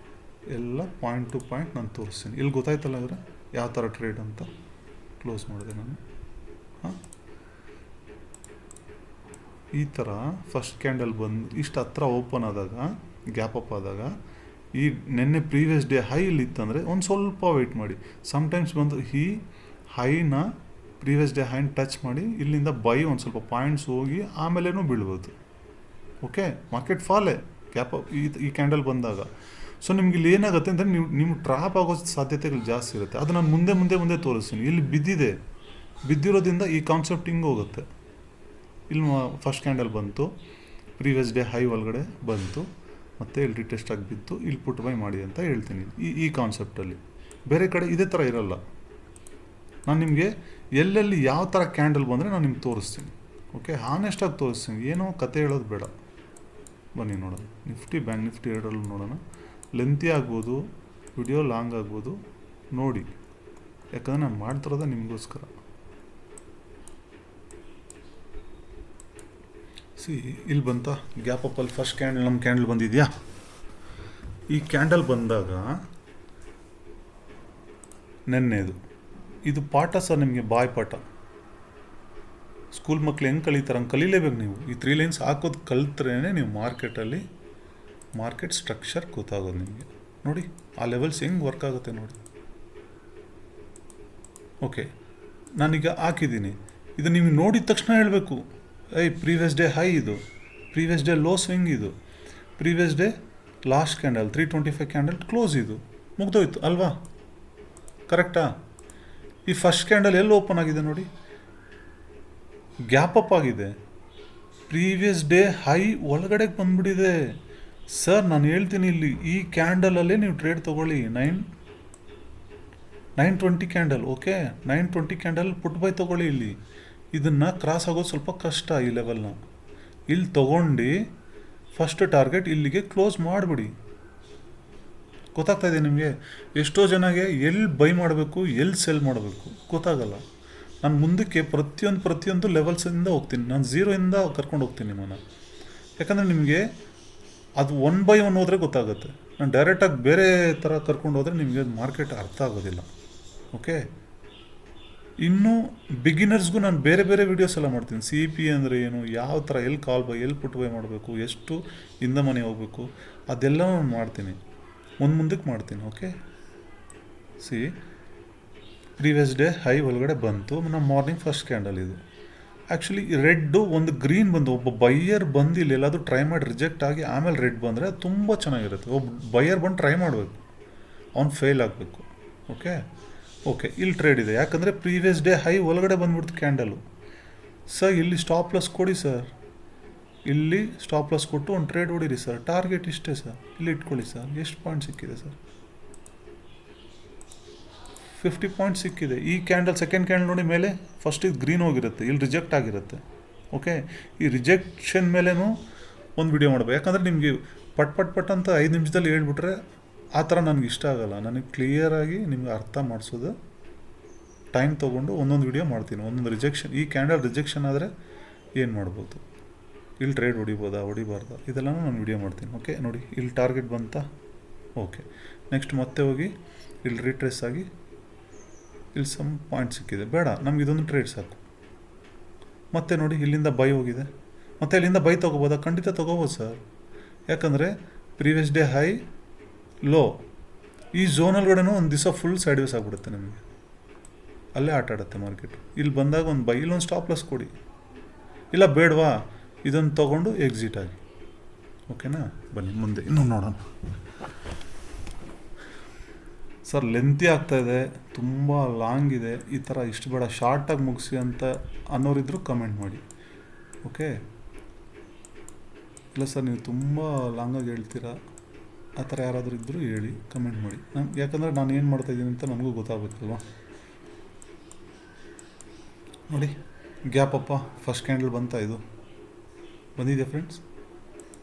ಎಲ್ಲ ಪಾಯಿಂಟ್ ಟು ಪಾಯಿಂಟ್ ನಾನು ತೋರಿಸ್ತೀನಿ. ಇಲ್ಲಿ ಗೊತ್ತಾಯ್ತಲ್ಲ ಅಂದರೆ ಯಾವ ಥರ ಟ್ರೇಡ್ ಅಂತ. ಕ್ಲೋಸ್ ಮಾಡಿದೆ ನಾನು. ಹಾಂ, ಈ ಥರ ಫಸ್ಟ್ ಕ್ಯಾಂಡಲ್ ಬಂದು ಇಷ್ಟು ಹತ್ರ ಓಪನ್ ಆದಾಗ, ಗ್ಯಾಪ್ ಅಪ್ ಆದಾಗ, ಈ ನೆನ್ನೆ ಪ್ರೀವಿಯಸ್ ಡೇ ಹೈ ಇಲ್ಲಿತ್ತಂದರೆ ಒಂದು ಸ್ವಲ್ಪ ವೆಯ್ಟ್ ಮಾಡಿ. ಸಮ್ಟೈಮ್ಸ್ ಬಂದು ಈ ಹೈನ ಪ್ರೀವಿಯಸ್ ಡೇ ಹೈನ ಟಚ್ ಮಾಡಿ ಇಲ್ಲಿಂದ ಬೈ ಒಂದು ಸ್ವಲ್ಪ ಪಾಯಿಂಟ್ಸ್ ಹೋಗಿ ಆಮೇಲೇನೂ ಬೀಳ್ಬೋದು. ಓಕೆ, ಮಾರ್ಕೆಟ್ ಫಾಲೇ ಗ್ಯಾಪ್ ಅಪ್ ಈ ಕ್ಯಾಂಡಲ್ ಬಂದಾಗ. ಸೊ ನಿಮ್ಗೆ ಇಲ್ಲಿ ಏನಾಗುತ್ತೆ ಅಂದರೆ, ನೀವು ಟ್ರಾಪ್ ಆಗೋ ಸಾಧ್ಯತೆಗಳು ಜಾಸ್ತಿ ಇರುತ್ತೆ. ಅದು ನಾನು ಮುಂದೆ ತೋರಿಸ್ತೀನಿ. ಇಲ್ಲಿ ಬಿದ್ದಿರೋದ್ರಿಂದ ಈ ಕಾನ್ಸೆಪ್ಟ್ ಹಿಂಗೆ ಹೋಗುತ್ತೆ. ಇಲ್ಲಿ ಫಸ್ಟ್ ಕ್ಯಾಂಡಲ್ ಬಂತು, ಪ್ರೀವಿಯಸ್ ಡೇ ಹೈ ಒಳಗಡೆ ಬಂತು, ಮತ್ತು ಇಲ್ಲಿ ರಿಟೆಸ್ಟ್ ಆಗಿ ಬಿತ್ತು, ಇಲ್ಲಿ ಪುಟ್ ಬೈ ಮಾಡಿ ಅಂತ ಹೇಳ್ತೀನಿ. ಈ ಕಾನ್ಸೆಪ್ಟಲ್ಲಿ ಬೇರೆ ಕಡೆ ಇದೇ ಥರ ಇರಲ್ಲ. ನಾನು ನಿಮಗೆ ಎಲ್ಲೆಲ್ಲಿ ಯಾವ ಥರ ಕ್ಯಾಂಡಲ್ ಬಂದರೆ ನಾನು ನಿಮ್ಗೆ ತೋರಿಸ್ತೀನಿ. ಓಕೆ, ಹಾನೆಸ್ಟಾಗಿ ತೋರಿಸ್ತೀನಿ, ಏನೋ ಕತೆ ಹೇಳೋದು ಬೇಡ. ಬನ್ನಿ ನೋಡೋಣ. ಬ್ಯಾಂಕ್ ನಿಫ್ಟಿ ಎರಡರಲ್ಲೂ ನೋಡೋಣ. ಲೆಂತಿ ಆಗ್ಬೋದು, ವಿಡಿಯೋ ಲಾಂಗ್ ಆಗ್ಬೋದು, ನೋಡಿ. ಯಾಕಂದರೆ ನಾನು ಮಾಡ್ತಿರೋದೇ ನಿಮಗೋಸ್ಕರ. ಇಲ್ಲಿ ಬಂತ ಗ್ಯಾಪ್ ಅಪ್ಪಲ್ಲಿ ಫಸ್ಟ್ ಕ್ಯಾಂಡಲ್, ನಮ್ಮ ಕ್ಯಾಂಡಲ್ ಬಂದಿದೆಯಾ? ಈ ಕ್ಯಾಂಡಲ್ ಬಂದಾಗ ನೆನ್ನೆದು ಇದು ಪಾಠ ಸರ್, ನಿಮಗೆ ಬಾಯ್ ಪಾಠ. ಸ್ಕೂಲ್ ಮಕ್ಳು ಹೆಂಗೆ ಕಲಿತಾರೆ ಹಂಗೆ ಕಲೀಲೇಬೇಕು ನೀವು. ಈ 3 ಲೈನ್ಸ್ ಹಾಕೋದು ಕಲ್ತ್ರೇ ನೀವು ಮಾರ್ಕೆಟ್ ಸ್ಟ್ರಕ್ಚರ್ ಗೊತ್ತಾಗೋದು ನಿಮಗೆ. ನೋಡಿ ಆ ಲೆವೆಲ್ಸ್ ಹೆಂಗೆ ವರ್ಕ್ ಆಗುತ್ತೆ ನೋಡಿ. ಓಕೆ, ನಾನೀಗ ಹಾಕಿದ್ದೀನಿ. ಇದು ನೀವು ನೋಡಿದ ತಕ್ಷಣ ಹೇಳಬೇಕು, ಪ್ರೀವಿಯಸ್ ಡೇ ಹೈ ಇದು, ಪ್ರೀವಿಯಸ್ ಡೇ ಲೋ ಸ್ವಿಂಗ್ ಇದು, previous day last candle 325 candle close, ಇದು ಮುಗ್ದೋಯ್ತು ಅಲ್ವಾ? ಕರೆಕ್ಟಾ? ಈ ಫಸ್ಟ್ ಕ್ಯಾಂಡಲ್ ಎಲ್ಲಿ ಓಪನ್ ಆಗಿದೆ ನೋಡಿ, ಗ್ಯಾಪ್ ಅಪ್ ಆಗಿದೆ. ಪ್ರೀವಿಯಸ್ ಡೇ ಹೈ ಒಳಗಡೆ ಬಂದ್ಬಿಟ್ಟಿದೆ. ಸರ್ ನಾನು ಹೇಳ್ತೀನಿ, ಇಲ್ಲಿ ಈ ಕ್ಯಾಂಡಲಲ್ಲೇ ನೀವು ಟ್ರೇಡ್ ತೊಗೊಳ್ಳಿ. 920 candle. Okay, 920 candle put by ತೊಗೊಳ್ಳಿ. ಇಲ್ಲಿ ಇದನ್ನು ಕ್ರಾಸ್ ಆಗೋದು ಸ್ವಲ್ಪ ಕಷ್ಟ ಈ ಲೆವೆಲ್ನ. ಇಲ್ಲಿ ತೊಗೊಂಡು ಫಸ್ಟ್ ಟಾರ್ಗೆಟ್ ಇಲ್ಲಿಗೆ ಕ್ಲೋಸ್ ಮಾಡಿಬಿಡಿ. ಗೊತ್ತಾಗ್ತಾ ಇದೆ ನಿಮಗೆ? ಎಷ್ಟೋ ಜನಗೆ ಎಲ್ಲಿ ಬೈ ಮಾಡಬೇಕು, ಎಲ್ಲಿ ಸೆಲ್ ಮಾಡಬೇಕು ಗೊತ್ತಾಗಲ್ಲ. ನಾನು ಮುಂದಕ್ಕೆ ಪ್ರತಿಯೊಂದು ಲೆವೆಲ್ಸಿಂದ ಹೋಗ್ತೀನಿ. ನಾನು 0ಇಂದ ಕರ್ಕೊಂಡು ಹೋಗ್ತೀನಿ ನಿಮ್ಮನ್ನು. ಯಾಕಂದರೆ ನಿಮಗೆ ಅದು 1 by 1 ಹೋದರೆ ಗೊತ್ತಾಗುತ್ತೆ. ನಾನು ಡೈರೆಕ್ಟಾಗಿ ಬೇರೆ ಥರ ಕರ್ಕೊಂಡು ಹೋದರೆ ನಿಮಗೆ ಮಾರ್ಕೆಟ್ ಅರ್ಥ ಆಗೋದಿಲ್ಲ. ಓಕೆ, ಇನ್ನೂ ಬಿಗಿನರ್ಸ್ಗೂ ನಾನು ಬೇರೆ ವೀಡಿಯೋಸ್ ಎಲ್ಲ ಮಾಡ್ತೀನಿ. CP ಅಂದರೆ ಏನು, ಯಾವ ಥರ, ಎಲ್ಲಿ ಕಾಲ್ ಬೈ, ಎಲ್ಲಿ ಪುಟ್ ಬೈ ಮಾಡಬೇಕು, ಎಷ್ಟು ಇಂದ ಮನೆ ಹೋಗಬೇಕು, ಅದೆಲ್ಲ ನಾನು ಮಾಡ್ತೀನಿ. ಮುಂದಕ್ಕೆ ಮಾಡ್ತೀನಿ. ಓಕೆ, ಪ್ರೀವಿಯಸ್ ಡೇ ಹೈ ಒಳಗಡೆ ಬಂತು. ನಮ್ಮ ಮಾರ್ನಿಂಗ್ ಫಸ್ಟ್ ಕ್ಯಾಂಡಲ್ ಇದು. ಆ್ಯಕ್ಚುಲಿ ರೆಡ್ಡು ಒಂದು ಗ್ರೀನ್ ಬಂದು ಒಬ್ಬ ಬೈಯರ್ ಬಂದು ಇಲ್ಲಿ ಎಲ್ಲಾದರೂ ಟ್ರೈ ಮಾಡಿ ರಿಜೆಕ್ಟ್ ಆಗಿ ಆಮೇಲೆ ರೆಡ್ ಬಂದರೆ ಅದು ತುಂಬ ಚೆನ್ನಾಗಿರುತ್ತೆ. ಒಬ್ಬ ಬೈಯರ್ ಬಂದು ಟ್ರೈ ಮಾಡಬೇಕು, ಅವ್ನು ಫೇಲ್ ಆಗಬೇಕು. ಓಕೆ, ಇಲ್ಲಿ ಟ್ರೇಡ್ ಇದೆ. ಯಾಕಂದರೆ ಪ್ರೀವಿಯಸ್ ಡೇ ಹೈ ಒಳಗಡೆ ಬಂದ್ಬಿಡ್ತು ಕ್ಯಾಂಡಲು. ಸರ್ ಇಲ್ಲಿ ಸ್ಟಾಪ್ ಲಾಸ್ ಕೊಡಿ ಸರ್, ಇಲ್ಲಿ ಸ್ಟಾಪ್ ಲಾಸ್ ಕೊಟ್ಟು ಒಂದು ಟ್ರೇಡ್ ಹೊಡೀರಿ ಸರ್. ಟಾರ್ಗೆಟ್ ಇಷ್ಟೇ ಸರ್, ಇಲ್ಲಿ ಇಟ್ಕೊಳ್ಳಿ ಸರ್. ಎಷ್ಟು ಪಾಯಿಂಟ್ ಸಿಕ್ಕಿದೆ ಸರ್? 50 ಪಾಯಿಂಟ್ ಸಿಕ್ಕಿದೆ. ಈ ಕ್ಯಾಂಡಲ್ ಸೆಕೆಂಡ್ ಕ್ಯಾಂಡಲ್ ನೋಡಿ ಮೇಲೆ ಫಸ್ಟ್ ಇದು ಗ್ರೀನ್ ಹೋಗಿರುತ್ತೆ, ಇಲ್ಲಿ ರಿಜೆಕ್ಟ್ ಆಗಿರುತ್ತೆ. ಓಕೆ, ಈ ರಿಜೆಕ್ಷನ್ ಮೇಲೇನೂ ಒಂದು ವಿಡಿಯೋ ಮಾಡಬೇಕು. ಯಾಕಂದರೆ ನಿಮಗೆ ಪಟ್ ಅಂತ 5 ನಿಮಿಷದಲ್ಲಿ ಹೇಳ್ಬಿಟ್ರೆ ಆ ಥರ ನನಗೆ ಇಷ್ಟ ಆಗೋಲ್ಲ. ನನಗೆ ಕ್ಲಿಯರಾಗಿ ನಿಮ್ಗೆ ಅರ್ಥ ಮಾಡಿಸೋದು, ಟೈಮ್ ತೊಗೊಂಡು ಒಂದೊಂದು ವಿಡಿಯೋ ಮಾಡ್ತೀನಿ. ಒಂದೊಂದು ರಿಜೆಕ್ಷನ್, ಈ ಕ್ಯಾಂಡಲ್ ರಿಜೆಕ್ಷನ್ ಆದರೆ ಏನು ಮಾಡ್ಬೋದು, ಇಲ್ಲಿ ಟ್ರೇಡ್ ಹೊಡಿಬೋದಾ ಹೊಡಿಬಾರ್ದಾ, ಇದೆಲ್ಲನೂ ನಾನು ವಿಡಿಯೋ ಮಾಡ್ತೀನಿ. ಓಕೆ, ನೋಡಿ ಇಲ್ಲಿ ಟಾರ್ಗೆಟ್ ಬಂತಾ. ಓಕೆ, ನೆಕ್ಸ್ಟ್ ಮತ್ತೆ ಹೋಗಿ ಇಲ್ಲಿ ರೀಟ್ರೇಸ್ ಆಗಿ ಇಲ್ಲಿ ಸಮ್ ಪಾಯಿಂಟ್ ಸಿಕ್ಕಿದೆ. ಬೇಡ, ನಮ್ಗೆ ಇದೊಂದು ಟ್ರೇಡ್ ಸಾಕು. ಮತ್ತೆ ನೋಡಿ ಇಲ್ಲಿಂದ ಬೈ ಹೋಗಿದೆ, ಮತ್ತೆ ಇಲ್ಲಿಂದ ಬೈ ತೊಗೋಬೋದಾ? ಖಂಡಿತ ತೊಗೋಬೋದು ಸರ್. ಯಾಕಂದರೆ ಪ್ರೀವಿಯಸ್ ಡೇ ಹೈ ಲೋ, ಈ ಝೋನಲ್ಗಡೆನೂ ಒಂದು ದಿವಸ ಫುಲ್ ಸೈಡ್ ವೇಸ್ ಆಗಿಬಿಡುತ್ತೆ ನಮಗೆ. ಅಲ್ಲೇ ಆಟ ಆಡುತ್ತೆ ಮಾರ್ಕೆಟ್. ಇಲ್ಲಿ ಬಂದಾಗ ಒಂದು ಬೈ, ಇಲ್ಲೊಂದು ಸ್ಟಾಪ್ ಲಾಸ್ ಕೊಡಿ. ಇಲ್ಲ ಬೇಡವಾ, ಇದನ್ನು ತೊಗೊಂಡು ಎಕ್ಸಿಟ್ ಆಗಿ. ಓಕೆನಾ? ಬನ್ನಿ ಮುಂದೆ ಇನ್ನೂ ನೋಡೋಣ. ಸರ್ ಲೆಂತಿ ಆಗ್ತಾಯಿದೆ, ತುಂಬ ಲಾಂಗ್ ಇದೆ, ಈ ಥರ ಇಷ್ಟು ಬೇಡ, ಶಾರ್ಟಾಗಿ ಮುಗಿಸಿ ಅಂತ ಅನ್ನೋರಿದ್ರು ಕಮೆಂಟ್ ಮಾಡಿ. ಓಕೆ, ಇಲ್ಲ ಸರ್ ನೀವು ತುಂಬ ಲಾಂಗಾಗಿ ಹೇಳ್ತೀರಾ, ಆ ಥರ ಯಾರಾದರೂ ಇದ್ದರೂ ಹೇಳಿ, ಕಮೆಂಟ್ ಮಾಡಿ. ಯಾಕಂದರೆ ನಾನು ಏನು ಮಾಡ್ತಾಯಿದ್ದೀನಿ ಅಂತ ನನಗೂ ಗೊತ್ತಾಗಬೇಕಲ್ವ. ನೋಡಿ ಗ್ಯಾಪ್ ಅಪ್ಪ, ಫಸ್ಟ್ ಕ್ಯಾಂಡಲ್ ಬಂತಾ? ಇದು ಬಂದಿದೆ ಫ್ರೆಂಡ್ಸ್.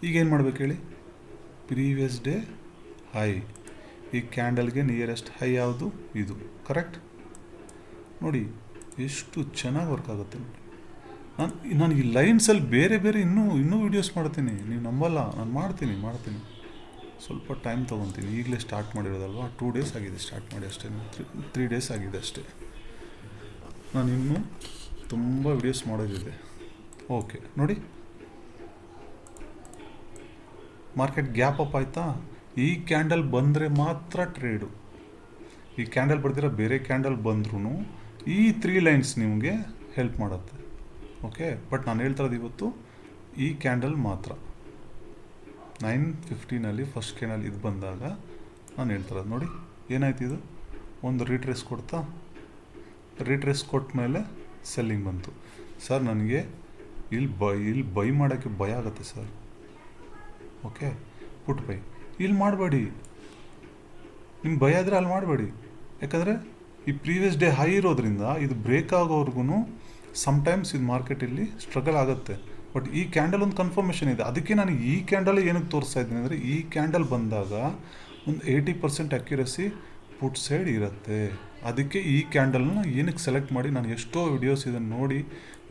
ಈಗೇನು ಮಾಡ್ಬೇಕು ಹೇಳಿ? ಪ್ರೀವಿಯಸ್ ಡೇ ಹೈ, ಈ ಕ್ಯಾಂಡಲ್ಗೆ ನಿಯರೆಸ್ಟ್ ಹೈ ಯಾವುದು? ಇದು. ಕರೆಕ್ಟ್? ನೋಡಿ ಎಷ್ಟು ಚೆನ್ನಾಗಿ ವರ್ಕ್ ಆಗುತ್ತೆ ನೋಡಿ. ನಾನು ಈ ಲೈನ್ಸಲ್ಲಿ ಬೇರೆ ಇನ್ನೂ ವೀಡಿಯೋಸ್ ಮಾಡ್ತೀನಿ, ನೀವು ನಂಬಲ್ಲ. ನಾನು ಮಾಡ್ತೀನಿ. ಸ್ವಲ್ಪ ಟೈಮ್ ತೊಗೊತೀನಿ. ಈಗಲೇ ಸ್ಟಾರ್ಟ್ ಮಾಡಿರೋದಲ್ವ, 2 days ಆಗಿದೆ ಸ್ಟಾರ್ಟ್ ಮಾಡಿ ಅಷ್ಟೇ, 3 days ಆಗಿದೆ ಅಷ್ಟೇ. ನಾನು ಇನ್ನೂ ತುಂಬ ವೀಡಿಯೋಸ್ ಮಾಡೋದಿದೆ. ಓಕೆ, ನೋಡಿ ಮಾರ್ಕೆಟ್ ಗ್ಯಾಪ್ ಅಪ್ ಆಯಿತಾ? ಈ ಕ್ಯಾಂಡಲ್ ಬಂದರೆ ಮಾತ್ರ ಟ್ರೇಡು. ಈ ಕ್ಯಾಂಡಲ್ ಬರ್ದಿರೋ ಬೇರೆ ಕ್ಯಾಂಡಲ್ ಬಂದ್ರೂ ಈ 3 ಲೈನ್ಸ್ ನಿಮಗೆ ಹೆಲ್ಪ್ ಮಾಡುತ್ತೆ. ಓಕೆ, ಬಟ್ ನಾನು ಹೇಳ್ತಾ ಇರೋದು ಇವತ್ತು ಈ ಕ್ಯಾಂಡಲ್ ಮಾತ್ರ. 9:15 ಫಸ್ಟ್ ಕ್ಯಾಂಡಲ್ ಇದು ಬಂದಾಗ ನಾನು ಹೇಳ್ತಿರೋದು. ನೋಡಿ ಏನಾಯ್ತು, ಇದು ಒಂದು ರೀಟ್ರೇಸ್ ಕೊಡ್ತಾ, ರೀಟ್ರೇಸ್ ಕೊಟ್ಟ ಮೇಲೆ ಸೆಲ್ಲಿಂಗ್ ಬಂತು. ಸರ್ ನನಗೆ ಇಲ್ಲಿ ಬೈ ಮಾಡೋಕ್ಕೆ ಭಯ ಆಗುತ್ತೆ ಸರ್. ಓಕೆ, ಪುಟ್ ಬೈ ಇಲ್ಲಿ ಮಾಡಬೇಡಿ. ನಿಮ್ಗೆ ಭಯ ಆದರೆ ಅಲ್ಲಿ ಮಾಡಬೇಡಿ. ಯಾಕಂದರೆ ಈ ಪ್ರೀವಿಯಸ್ ಡೇ ಹೈ ಇರೋದ್ರಿಂದ ಇದು ಬ್ರೇಕ್ ಆಗೋವರೆಗೂ ಸಮ್ಟೈಮ್ಸ್ ಇದು ಮಾರ್ಕೆಟಲ್ಲಿ ಸ್ಟ್ರಗಲ್ ಆಗುತ್ತೆ. ಬಟ್ ಈ ಕ್ಯಾಂಡಲ್ ಒಂದು ಕನ್ಫರ್ಮೇಷನ್ ಇದೆ. ಅದಕ್ಕೆ ನಾನು ಈ ಕ್ಯಾಂಡಲ್ ಏನಕ್ಕೆ ತೋರಿಸ್ತಾ ಇದ್ದೀನಿ ಅಂದರೆ, ಈ ಕ್ಯಾಂಡಲ್ ಬಂದಾಗ ಒಂದು 80% ಅಕ್ಯುರಸಿ ಪುಟ್ ಸೈಡ್ ಇರುತ್ತೆ. ಅದಕ್ಕೆ ಈ ಕ್ಯಾಂಡಲ್ನ ಏನಕ್ಕೆ ಸೆಲೆಕ್ಟ್ ಮಾಡಿ, ನಾನು ಎಷ್ಟೋ ವಿಡಿಯೋಸ್ ಇದನ್ನು ನೋಡಿ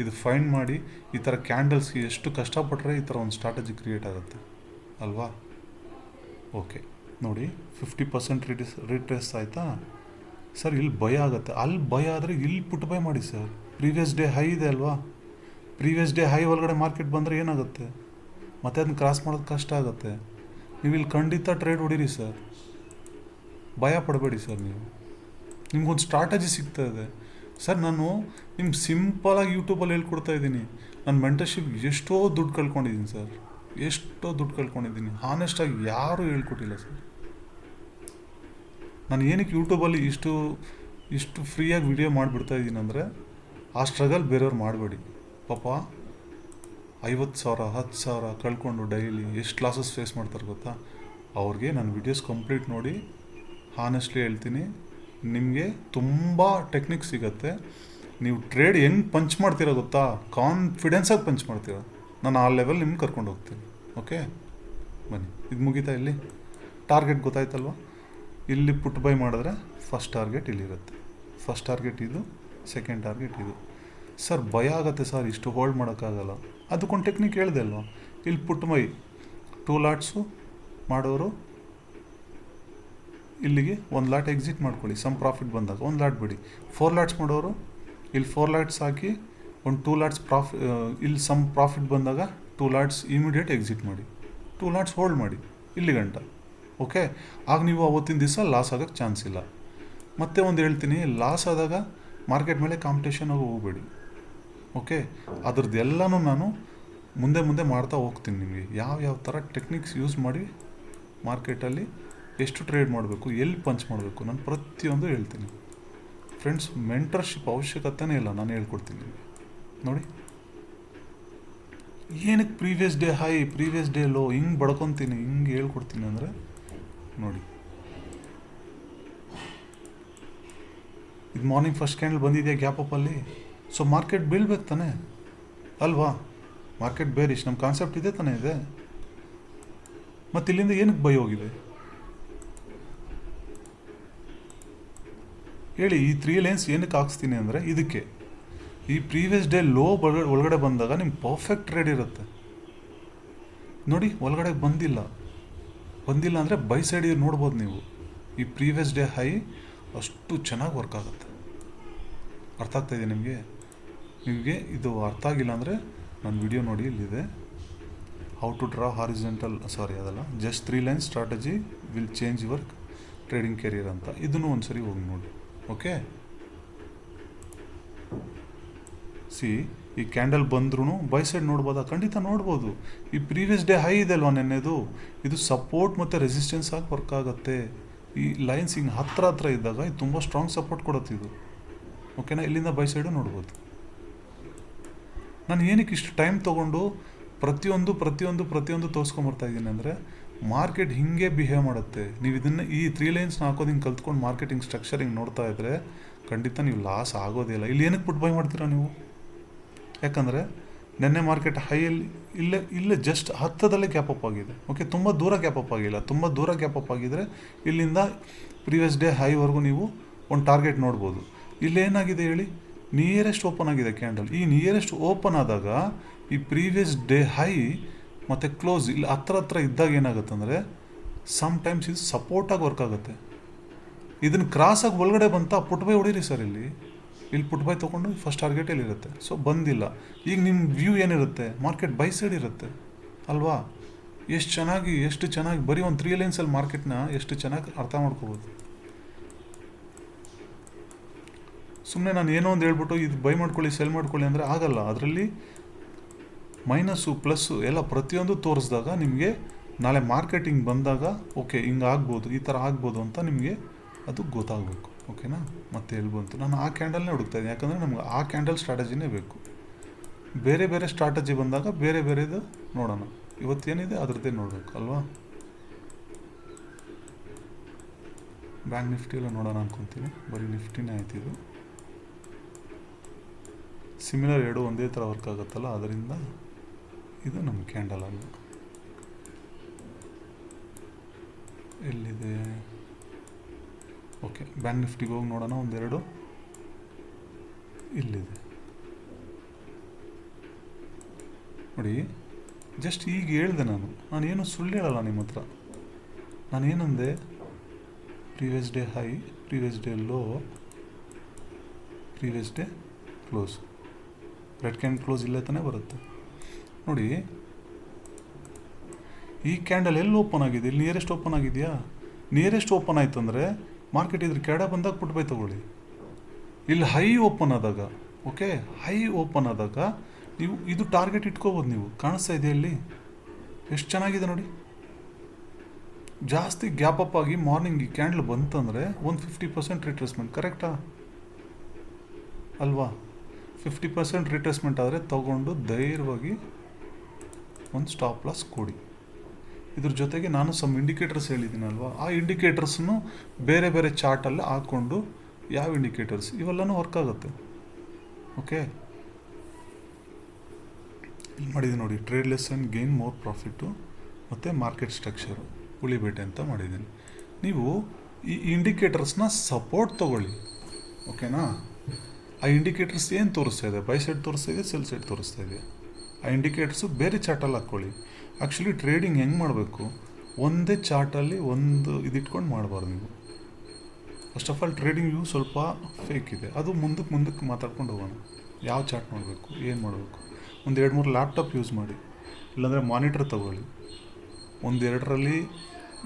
ಇದು ಫೈಂಡ್ ಮಾಡಿ, ಈ ಥರ ಕ್ಯಾಂಡಲ್ಸ್ಗೆ ಎಷ್ಟು ಕಷ್ಟಪಟ್ಟರೆ ಈ ಥರ ಒಂದು ಸ್ಟ್ರಾಟಜಿ ಕ್ರಿಯೇಟ್ ಆಗುತ್ತೆ ಅಲ್ವಾ. ಓಕೆ, ನೋಡಿ 50% ರಿಟ್ರೇಸ್ ಆಯಿತಾ ಸರ್. ಇಲ್ಲಿ ಭಯ ಆಗುತ್ತೆ, ಅಲ್ಲಿ ಭಯ ಆದರೆ ಇಲ್ಲಿ ಪುಟ್ ಬೈ ಮಾಡಿ ಸರ್. ಪ್ರೀವಿಯಸ್ ಡೇ ಹೈ ಇದೆ ಅಲ್ವಾ, ಪ್ರೀವಿಯಸ್ ಡೇ ಹೈ ಒಳಗಡೆ ಮಾರ್ಕೆಟ್ ಬಂದರೆ ಏನಾಗುತ್ತೆ, ಮತ್ತೆ ಅದನ್ನ ಕ್ರಾಸ್ ಮಾಡೋದು ಕಷ್ಟ ಆಗುತ್ತೆ. ನೀವು ಇಲ್ಲಿ ಖಂಡಿತ ಟ್ರೇಡ್ ಹೊಡೀರಿ ಸರ್, ಭಯ ಪಡಬೇಡಿ ಸರ್. ನಿಮ್ಗೊಂದು ಸ್ಟ್ರಾಟಜಿ ಸಿಗ್ತಾ ಇದೆ ಸರ್. ನಾನು ನಿಮ್ಗೆ ಸಿಂಪಲಾಗಿ ಯೂಟ್ಯೂಬಲ್ಲಿ ಹೇಳ್ಕೊಡ್ತಾ ಇದ್ದೀನಿ. ನನ್ನ ಮೆಂಟರ್ಶಿಪ್ ಎಷ್ಟೋ ದುಡ್ಡು ಕಳ್ಕೊಂಡಿದ್ದೀನಿ ಸರ್, ಎಷ್ಟೋ ದುಡ್ಡು ಕಳ್ಕೊಂಡಿದ್ದೀನಿ. ಹಾನೆಸ್ಟಾಗಿ ಯಾರೂ ಹೇಳ್ಕೊಟ್ಟಿಲ್ಲ ಸರ್. ನಾನು ಏನಕ್ಕೆ ಯೂಟ್ಯೂಬಲ್ಲಿ ಇಷ್ಟು ಫ್ರೀಯಾಗಿ ವಿಡಿಯೋ ಮಾಡಿಬಿಡ್ತಾ ಇದ್ದೀನಿ ಅಂದರೆ, ಆ ಸ್ಟ್ರಗಲ್ ಬೇರೆಯವ್ರು ಮಾಡಬೇಡಿ. ಪಾಪ 50,000 10,000 ಕಳ್ಕೊಂಡು ಡೈಲಿ ಎಷ್ಟು ಲಾಸಸ್ ಫೇಸ್ ಮಾಡ್ತಾರೆ ಗೊತ್ತಾ. ಅವ್ರಿಗೆ ನಾನು ವಿಡಿಯೋಸ್ ಕಂಪ್ಲೀಟ್ ನೋಡಿ ಹಾನೆಸ್ಟ್ಲಿ ಹೇಳ್ತೀನಿ, ನಿಮಗೆ ತುಂಬ ಟೆಕ್ನಿಕ್ ಸಿಗುತ್ತೆ. ನೀವು ಟ್ರೇಡ್ ಹೆಂಗೆ ಪಂಚ್ ಮಾಡ್ತೀರಾ ಗೊತ್ತಾ, ಕಾನ್ಫಿಡೆನ್ಸಾಗಿ ಪಂಚ್ ಮಾಡ್ತೀರಾ. ನಾನು ಆ ಲೆವೆಲ್ ನಿಮ್ಗೆ ಕರ್ಕೊಂಡು ಹೋಗ್ತೀನಿ. ಓಕೆ, ಬನ್ನಿ. ಇದು ಮುಗಿತಾ? ಇಲ್ಲಿ ಟಾರ್ಗೆಟ್ ಗೊತ್ತಾಯ್ತಲ್ವ? ಇಲ್ಲಿ ಪುಟ್ ಬೈ ಮಾಡಿದ್ರೆ ಫಸ್ಟ್ ಟಾರ್ಗೆಟ್ ಇಲ್ಲಿರುತ್ತೆ. ಫಸ್ಟ್ ಟಾರ್ಗೆಟ್ ಇದು, ಸೆಕೆಂಡ್ ಟಾರ್ಗೆಟ್ ಇದು. ಸರ್ ಭಯ ಆಗುತ್ತೆ ಸರ್, ಇಷ್ಟು ಹೋಲ್ಡ್ ಮಾಡೋಕ್ಕಾಗಲ್ಲ. ಅದಕ್ಕೊಂದು ಟೆಕ್ನಿಕ್ ಹೇಳಿದೆ ಅಲ್ವಾ? ಇಲ್ಲಿ ಪುಟ್ ಬೈ 2 ಲಾಟ್ಸು ಮಾಡೋರು ಇಲ್ಲಿಗೆ 1 ಲಾಟ್ ಎಕ್ಸಿಟ್ ಮಾಡ್ಕೊಳ್ಳಿ. ಸಮ್ ಪ್ರಾಫಿಟ್ ಬಂದಾಗ 1 ಲಾಟ್ ಬಿಡಿ. 4 ಲಾಟ್ಸ್ ಮಾಡೋರು ಇಲ್ಲಿ 4 ಲಾಟ್ಸ್ ಹಾಕಿ ಒಂದು 2 ಲಾಟ್ಸ್ ಇಲ್ಲಿ ಸಮ್ ಪ್ರಾಫಿಟ್ ಬಂದಾಗ 2 ಲಾಟ್ಸ್ ಇಮಿಡಿಯೇಟ್ ಎಕ್ಸಿಟ್ ಮಾಡಿ, 2 ಲಾಟ್ಸ್ ಹೋಲ್ಡ್ ಮಾಡಿ ಇಲ್ಲಿ ಗಂಟ. ಓಕೆ, ಆಗ ನೀವು ಅವತ್ತಿನ ದಿವಸ ಲಾಸ್ ಆಗೋಕ್ಕೆ ಚಾನ್ಸ್ ಇಲ್ಲ. ಮತ್ತೆ ಒಂದು ಹೇಳ್ತೀನಿ, ಲಾಸ್ ಆದಾಗ ಮಾರ್ಕೆಟ್ ಮೇಲೆ ಕಾಂಪಿಟೇಷನ್ ಹೋಗಬೇಡಿ. ಓಕೆ, ಅದ್ರದ್ದು ಎಲ್ಲನೂ ನಾನು ಮುಂದೆ ಮಾಡ್ತಾ ಹೋಗ್ತೀನಿ ನಿಮಗೆ. ಯಾವ ಥರ ಟೆಕ್ನಿಕ್ಸ್ ಯೂಸ್ ಮಾಡಿ ಮಾರ್ಕೆಟಲ್ಲಿ ಎಷ್ಟು ಟ್ರೇಡ್ ಮಾಡಬೇಕು, ಎಲ್ಲಿ ಪಂಚ್ ಮಾಡಬೇಕು, ನಾನು ಪ್ರತಿಯೊಂದು ಹೇಳ್ತೀನಿ. ಫ್ರೆಂಡ್ಸ್, ಮೆಂಟರ್ಶಿಪ್ ಅವಶ್ಯಕತೆನೇ ಇಲ್ಲ, ನಾನು ಹೇಳ್ಕೊಡ್ತೀನಿ ನಿಮಗೆ. ನೋಡಿ, ಏನಕ್ಕೆ previous day high, previous day low ಹಿಂಗೆ ಬಡ್ಕೊತೀನಿ, ಹಿಂಗೆ ಹೇಳ್ಕೊಡ್ತೀನಿ ಅಂದರೆ ನೋಡಿ. ಇದು ಮಾರ್ನಿಂಗ್ ಫಸ್ಟ್ ಕ್ಯಾಂಡಲ್ ಬಂದಿದೆಯಾ ಗ್ಯಾಪ್ ಅಪ್ಪಲ್ಲಿ? ಸೊ ಮಾರ್ಕೆಟ್ ಬೀಳ್ಬೇಕು ತಾನೆ ಅಲ್ವಾ? ಮಾರ್ಕೆಟ್ ಬೇರಿಶ್, ನಮ್ಮ ಕಾನ್ಸೆಪ್ಟ್ ಇದೆ ತಾನೇ ಇದೆ. ಮತ್ತು ಇಲ್ಲಿಂದ ಏನಕ್ಕೆ ಬೈ ಹೋಗಿದೆ ಹೇಳಿ? ಈ 3 ಲೈನ್ಸ್ ಏನಕ್ಕೆ ಹಾಕ್ಸ್ತೀನಿ ಅಂದರೆ ಇದಕ್ಕೆ. ಈ ಪ್ರೀವಿಯಸ್ ಡೇ ಲೋ ಒಳಗಡೆ ಬಂದಾಗ ನಿಮ್ಗೆ ಪರ್ಫೆಕ್ಟ್ ಟ್ರೇಡ್ ಇರುತ್ತೆ. ನೋಡಿ, ಒಳಗಡೆ ಬಂದಿಲ್ಲ ಅಂದರೆ ಬೈ ಸೈಡ್ ನೋಡ್ಬೋದು ನೀವು. ಈ ಪ್ರೀವಿಯಸ್ ಡೇ ಹೈ ಅಷ್ಟು ಚೆನ್ನಾಗಿ ವರ್ಕ್ ಆಗುತ್ತೆ. ಅರ್ಥ ಆಗ್ತಾಯಿದೆ ನಿಮಗೆ? ನಿಮಗೆ ಇದು ಅರ್ಥ ಆಗಿಲ್ಲ ಅಂದರೆ ನನ್ನ ವಿಡಿಯೋ ನೋಡಿ, ಇಲ್ಲಿದೆ. ಹೌ ಟು ಡ್ರಾ ಹಾರಿಜೆಂಟಲ್, ಅದಲ್ಲ, just 3 lines strategy will change your trading career ಅಂತ. ಇದನ್ನು ಒಂದು ಸರಿ ಹೋಗಿ ನೋಡಿ. ಓಕೆ, ಈ ಕ್ಯಾಂಡಲ್ ಬಂದ್ರೂ ಬೈ ಸೈಡ್ ನೋಡ್ಬೋದಾ? ಖಂಡಿತ ನೋಡ್ಬೋದು. ಈ ಪ್ರೀವಿಯಸ್ ಡೇ ಹೈ ಇದೆ ಅಲ್ವಾ ನೆನ್ನೆದು, ಇದು ಸಪೋರ್ಟ್ ಮತ್ತು ರೆಸಿಸ್ಟೆನ್ಸ್ ಆಗಿ ವರ್ಕ್ ಆಗುತ್ತೆ. ಈ ಲೈನ್ಸ್ ಹಿಂಗೆ ಹತ್ರ ಇದ್ದಾಗ ಇದು ತುಂಬ ಸ್ಟ್ರಾಂಗ್ ಸಪೋರ್ಟ್ ಕೊಡುತ್ತೆ ಇದು. ಓಕೆನಾ? ಇಲ್ಲಿಂದ ಬೈ ಸೈಡು ನೋಡ್ಬೋದು. ನಾನು ಏನಕ್ಕೆ ಇಷ್ಟು ಟೈಮ್ ತೊಗೊಂಡು ಪ್ರತಿಯೊಂದು ತೋರಿಸ್ಕೊಂಬರ್ತಾ ಇದ್ದೀನಿ ಅಂದರೆ, ಮಾರ್ಕೆಟ್ ಹಿಂಗೆ ಬಿಹೇವ್ ಮಾಡುತ್ತೆ. ನೀವು ಇದನ್ನು ಈ 3 ಲೈನ್ಸ್ನ ಹಾಕೋದು ಹಿಂಗೆ ಕಲ್ತ್ಕೊಂಡು ಮಾರ್ಕೆಟಿಂಗ್ ಸ್ಟ್ರಕ್ಚರ್ ಹಿಂಗೆ ನೋಡ್ತಾ ಇದ್ದರೆ ಖಂಡಿತ ನೀವು ಲಾಸ್ ಆಗೋದೇ ಇಲ್ಲ. ಇಲ್ಲಿ ಏನಕ್ಕೆ ಪುಟ್ ಬೈ ಮಾಡ್ತೀರಾ ನೀವು? ಯಾಕಂದರೆ ನೆನ್ನೆ ಮಾರ್ಕೆಟ್ ಹೈಯಲ್ಲಿ ಇಲ್ಲೇ ಜಸ್ಟ್ ಹತ್ತದಲ್ಲೇ ಗ್ಯಾಪ್ ಅಪ್ ಆಗಿದೆ. ಓಕೆ, ತುಂಬ ದೂರ ಗ್ಯಾಪ್ ಅಪ್ ಆಗಿಲ್ಲ. ತುಂಬ ದೂರ ಗ್ಯಾಪ್ ಅಪ್ ಆಗಿದ್ದರೆ ಇಲ್ಲಿಂದ ಪ್ರೀವಿಯಸ್ ಡೇ ಹೈವರೆಗೂ ನೀವು ಒಂದು ಟಾರ್ಗೆಟ್ ನೋಡ್ಬೋದು. ಇಲ್ಲೇನಾಗಿದೆ ಹೇಳಿ? ನಿಯರೆಸ್ಟ್ ಓಪನ್ ಆಗಿದೆ ಕ್ಯಾಂಡಲ್. ಈ ನಿಯರೆಸ್ಟ್ ಓಪನ್ ಆದಾಗ ಈ ಪ್ರೀವಿಯಸ್ ಡೇ ಹೈ ಮತ್ತು ಕ್ಲೋಸ್ ಇಲ್ಲಿ ಹತ್ರ ಇದ್ದಾಗ ಏನಾಗುತ್ತೆ ಅಂದರೆ, ಸಮ್ಟೈಮ್ಸ್ ಇದು ಸಪೋರ್ಟಾಗಿ ವರ್ಕ್ ಆಗುತ್ತೆ. ಇದನ್ನು ಕ್ರಾಸಾಗಿ ಒಳಗಡೆ ಬಂತ ಪುಟ್ ಬೈ ಹೊಡೀರಿ ಸರ್. ಇಲ್ಲಿ ಪುಟ್ ಬೈ ತೊಗೊಂಡು ಫಸ್ಟ್ ಟಾರ್ಗೆಟಲ್ಲಿ ಇರುತ್ತೆ. ಸೊ ಬಂದಿಲ್ಲ. ಈಗ ನಿಮ್ಮ ವ್ಯೂ ಏನಿರುತ್ತೆ? ಮಾರ್ಕೆಟ್ ಬೈ ಸೈಡ್ ಇರುತ್ತೆ ಅಲ್ವಾ? ಎಷ್ಟು ಚೆನ್ನಾಗಿ ಬರೀ ಒಂದು 3 ಲೈನ್ಸಲ್ಲಿ ಮಾರ್ಕೆಟ್ನ ಎಷ್ಟು ಚೆನ್ನಾಗಿ ಅರ್ಥ ಮಾಡ್ಕೋಬೋದು. ಸುಮ್ಮನೆ ನಾನು ಏನೋ ಒಂದು ಹೇಳ್ಬಿಟ್ಟು ಇದು ಬೈ ಮಾಡ್ಕೊಳ್ಳಿ, ಸೆಲ್ ಮಾಡ್ಕೊಳ್ಳಿ ಅಂದರೆ ಆಗಲ್ಲ. ಅದರಲ್ಲಿ ಮೈನಸ್ಸು ಪ್ಲಸ್ಸು ಎಲ್ಲ ಪ್ರತಿಯೊಂದು ತೋರಿಸಿದಾಗ ನಿಮಗೆ ನಾಳೆ ಮಾರ್ಕೆಟಿಂಗ್ ಬಂದಾಗ ಓಕೆ ಹಿಂಗೆ ಆಗ್ಬೋದು, ಈ ಥರ ಆಗ್ಬೋದು ಅಂತ ನಿಮಗೆ ಅದು ಗೊತ್ತಾಗಬೇಕು. ಓಕೆನಾ? ಮತ್ತೆ ಎಲ್ಲಿ ಬಂತು? ನಾನು ಆ ಕ್ಯಾಂಡಲ್ನೇ ಹುಡುಕ್ತಾ ಇದ್ದೀನಿ. ಯಾಕಂದರೆ ನಮ್ಗೆ ಆ ಕ್ಯಾಂಡಲ್ ಸ್ಟ್ರಾಟಜಿನೇ ಬೇಕು. ಬೇರೆ ಸ್ಟ್ರಾಟಜಿ ಬಂದಾಗ ಬೇರೆದು ನೋಡೋಣ. ಇವತ್ತೇನಿದೆ ಅದರದ್ದೇ ನೋಡಬೇಕು ಅಲ್ವಾ? ಬ್ಯಾಂಕ್ ನಿಫ್ಟಿ ಎಲ್ಲ ನೋಡೋಣ ಅಂದ್ಕೊತೀನಿ. ಬರೀ ನಿಫ್ಟಿನೇ ಆಯ್ತು. ಇದು ಸಿಮಿಲರ್ ಎರಡು ಒಂದೇ ಥರ ವರ್ಕ್ ಆಗುತ್ತಲ್ಲ, ಅದರಿಂದ ಇದು ನಮ್ಮ ಕ್ಯಾಂಡಲ್ ಅಲ್ಲ. ಎಲ್ಲಿದೆ? ಓಕೆ, ಬ್ಯಾಂಕ್ ನಿಫ್ಟಿಗೆ ಹೋಗಿ ನೋಡೋಣ. ಒಂದೆರಡು ಇಲ್ಲಿದೆ ನೋಡಿ. ಜಸ್ಟ್ ಈಗ ಹೇಳಿದೆ ನಾನೇನು ಸುಳ್ಳು ಹೇಳಲ್ಲ ನಿಮ್ಮ ಹತ್ರ. ನಾನೇನಂದೆ? Previous day high, previous day low, previous day close. Red candle close ಇಲ್ಲೇ ತಾನೇ ಬರುತ್ತೆ ನೋಡಿ. ಈ ಕ್ಯಾಂಡಲ್ ಎಲ್ಲಿ ಓಪನ್ ಆಗಿದೆ? ಇಲ್ಲಿ ನಿಯರೆಸ್ಟ್ ಓಪನ್ ಆಗಿದೆಯಾ? ನಿಯರೆಸ್ಟ್ ಓಪನ್ ಆಯ್ತು ಅಂದರೆ ಮಾರ್ಕೆಟ್ ಇದ್ರ ಕೆಳ ಬಂದಾಗ ಪುಟ್ ಬೈ ತಗೊಳ್ಳಿ. ಇಲ್ಲಿ ಹೈ ಓಪನ್ ಆದಾಗ, ಓಕೆ, ಹೈ ಓಪನ್ ಆದಾಗ ನೀವು ಇದು ಟಾರ್ಗೆಟ್ ಇಟ್ಕೋಬೋದು. ನೀವು ಕಾಣಿಸ್ತಾ ಇದೆ ಇಲ್ಲಿ ಎಷ್ಟು ಚೆನ್ನಾಗಿದೆ ನೋಡಿ. ಜಾಸ್ತಿ ಗ್ಯಾಪ್ ಅಪ್ ಆಗಿ ಮಾರ್ನಿಂಗ್ ಈ ಕ್ಯಾಂಡಲ್ ಬಂತಂದರೆ 150% ರಿಟ್ರೇಸ್ಮೆಂಟ್. ಕರೆಕ್ಟಾ ಅಲ್ವಾ? 50% ರಿಟ್ರೇಸ್ಮೆಂಟ್ ಆದರೆ ತೊಗೊಂಡು ಧೈರ್ಯವಾಗಿ ಒಂದು ಸ್ಟಾಪ್ ಲಾಸ್ ಕೊಡಿ. ಇದ್ರ ಜೊತೆಗೆ ನಾನು ಸಮ್ ಇಂಡಿಕೇಟರ್ಸ್ ಹೇಳಿದ್ದೀನಲ್ವಾ, ಆ ಇಂಡಿಕೇಟರ್ಸನ್ನು ಬೇರೆ ಬೇರೆ ಚಾರ್ಟಲ್ಲಿ ಹಾಕ್ಕೊಂಡು ಯಾವ ಇಂಡಿಕೇಟರ್ಸ್ ಇವೆಲ್ಲನೂ ವರ್ಕ್ ಆಗುತ್ತೆ. ಓಕೆ, ಇಲ್ಲಿ ಮಾಡಿದ್ದೀನಿ ನೋಡಿ, trade less and gain more profit ಮತ್ತು ಮಾರ್ಕೆಟ್ ಸ್ಟ್ರಕ್ಚರು ಉಳಿಬೇಟೆ ಅಂತ ಮಾಡಿದ್ದೀನಿ. ನೀವು ಈ ಇಂಡಿಕೇಟರ್ಸ್ನ ಸಪೋರ್ಟ್ ತೊಗೊಳ್ಳಿ. ಓಕೆನಾ? ಆ ಇಂಡಿಕೇಟರ್ಸ್ ಏನು ತೋರಿಸ್ತಾ ಇದೆ? ಬೈ ಸೈಡ್ ತೋರಿಸ್ತಾ ಇದೆ, ಸೆಲ್ ಸೈಡ್ ತೋರಿಸ್ತಾ ಇದೆ. ಆ ಇಂಡಿಕೇಟರ್ಸು ಬೇರೆ ಚಾರ್ಟಲ್ಲಿ ಹಾಕ್ಕೊಳ್ಳಿ. ಆ್ಯಕ್ಚುಲಿ ಟ್ರೇಡಿಂಗ್ ಹೆಂಗೆ ಮಾಡಬೇಕು, ಒಂದೇ ಚಾರ್ಟಲ್ಲಿ ಒಂದು ಇದಿಟ್ಕೊಂಡು ಮಾಡಬಾರ್ದು ನೀವು. First of all trading view ಸ್ವಲ್ಪ ಫೇಕ್ ಇದೆ, ಅದು ಮುಂದಕ್ಕೆ ಮಾತಾಡ್ಕೊಂಡು ಹೋಗೋಣ. ಯಾವ ಚಾರ್ಟ್ ಮಾಡಬೇಕು, ಏನು ಮಾಡಬೇಕು. ಒಂದು 2-3 ಲ್ಯಾಪ್ಟಾಪ್ ಯೂಸ್ ಮಾಡಿ, ಇಲ್ಲಾಂದರೆ ಮಾನಿಟರ್ ತೊಗೊಳ್ಳಿ. ಒಂದೆರಡರಲ್ಲಿ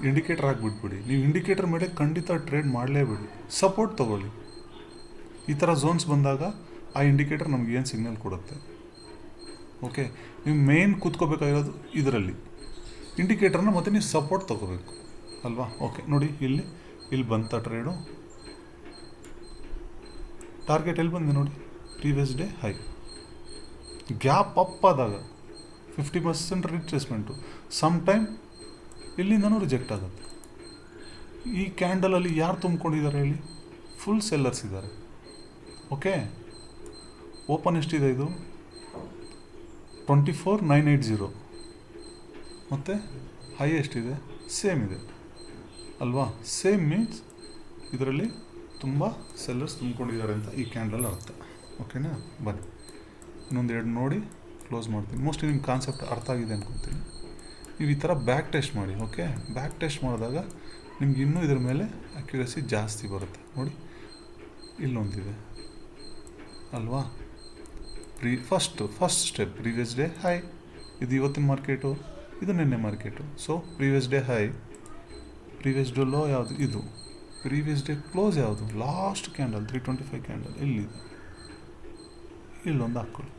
ಇಂಡಿಕೇಟರ್ ಹಾಕ್ಬಿಟ್ಬಿಡಿ. ನೀವು ಇಂಡಿಕೇಟರ್ ಮೇಲೆ ಖಂಡಿತ ಟ್ರೇಡ್ ಮಾಡಲೇಬೇಡಿ. ಸಪೋರ್ಟ್ ತೊಗೊಳ್ಳಿ. ಈ ಥರ ಝೋನ್ಸ್ ಬಂದಾಗ ಆ ಇಂಡಿಕೇಟರ್ ನಮ್ಗೆ ಏನು ಸಿಗ್ನಲ್ ಕೊಡುತ್ತೆ. ಓಕೆ, ನೀವು ಮೇನ್ ಕೂತ್ಕೋಬೇಕಾಗಿರೋದು ಇದರಲ್ಲಿ ಇಂಡಿಕೇಟರ್ನ, ಮತ್ತು ನೀವು ಸಪೋರ್ಟ್ ತೊಗೋಬೇಕು ಅಲ್ವಾ. ಓಕೆ ನೋಡಿ, ಇಲ್ಲಿ ಬಂತ ಟ್ರೇಡು. ಟಾರ್ಗೆಟ್ ಎಲ್ಲಿ ಬಂದೆ ನೋಡಿ, previous day high. Gap up ಆದಾಗ 50% ರಿಟ್ರೇಸ್ಮೆಂಟು. ಸಮ್ ಟೈಮ್ ಇಲ್ಲಿಂದನೂ ರಿಜೆಕ್ಟ್ ಆಗುತ್ತೆ. ಈ ಕ್ಯಾಂಡಲಲ್ಲಿ ಯಾರು ತುಂಬಿಕೊಂಡಿದ್ದಾರೆ ಹೇಳಿ? ಫುಲ್ ಸೆಲ್ಲರ್ಸ್ ಇದ್ದಾರೆ. ಓಕೆ, ಓಪನ್ ಎಷ್ಟಿದೆ ಇದು? 24,980. ಮತ್ತು ಹೈ ಎಷ್ಟಿದೆ? ಸೇಮ್ ಇದೆ ಅಲ್ವಾ. ಸೇಮ್ ಮೀನ್ಸ್ ಇದರಲ್ಲಿ ತುಂಬ ಸೆಲ್ಲರ್ಸ್ ತುಂಬಿಕೊಂಡಿದ್ದಾರೆ ಅಂತ ಈ ಕ್ಯಾಂಡಲ್ ಅರ್ಥ. ಓಕೆನಾ? ಬನ್ನಿ ಇನ್ನೊಂದೆರಡು ನೋಡಿ ಕ್ಲೋಸ್ ಮಾಡ್ತೀನಿ. ಮೋಸ್ಟ್ಲಿ ನಿಮ್ಮ ಕಾನ್ಸೆಪ್ಟ್ ಅರ್ಥ ಆಗಿದೆ ಅನ್ಕೊತೀನಿ. ನೀವು ಈ ಥರ ಬ್ಯಾಕ್ ಟೆಸ್ಟ್ ಮಾಡಿ. ಓಕೆ, ಬ್ಯಾಕ್ ಟೆಸ್ಟ್ ಮಾಡಿದಾಗ ನಿಮ್ಗೆ ಇನ್ನೂ ಇದ್ರ ಮೇಲೆ ಅಕ್ಯುರಸಿ ಜಾಸ್ತಿ ಬರುತ್ತೆ. ನೋಡಿ, ಇಲ್ಲೊಂದಿದೆ ಅಲ್ವಾ. First step previous day high. ಇದು ಇವತ್ತಿನ ಮಾರ್ಕೆಟು, ಇದು ನಿನ್ನೆ market. So previous day high, previous day low ಯಾವುದು? ಇದು. ಪ್ರೀವಿಯಸ್ ಡೇ ಕ್ಲೋಸ್ ಯಾವುದು? ಲಾಸ್ಟ್ ಕ್ಯಾಂಡಲ್ 325 ಕ್ಯಾಂಡಲ್ ಇಲ್ಲಿದೆ. ಇಲ್ಲೊಂದು ಹಾಕ್ಕೊಳ್ಳಿ.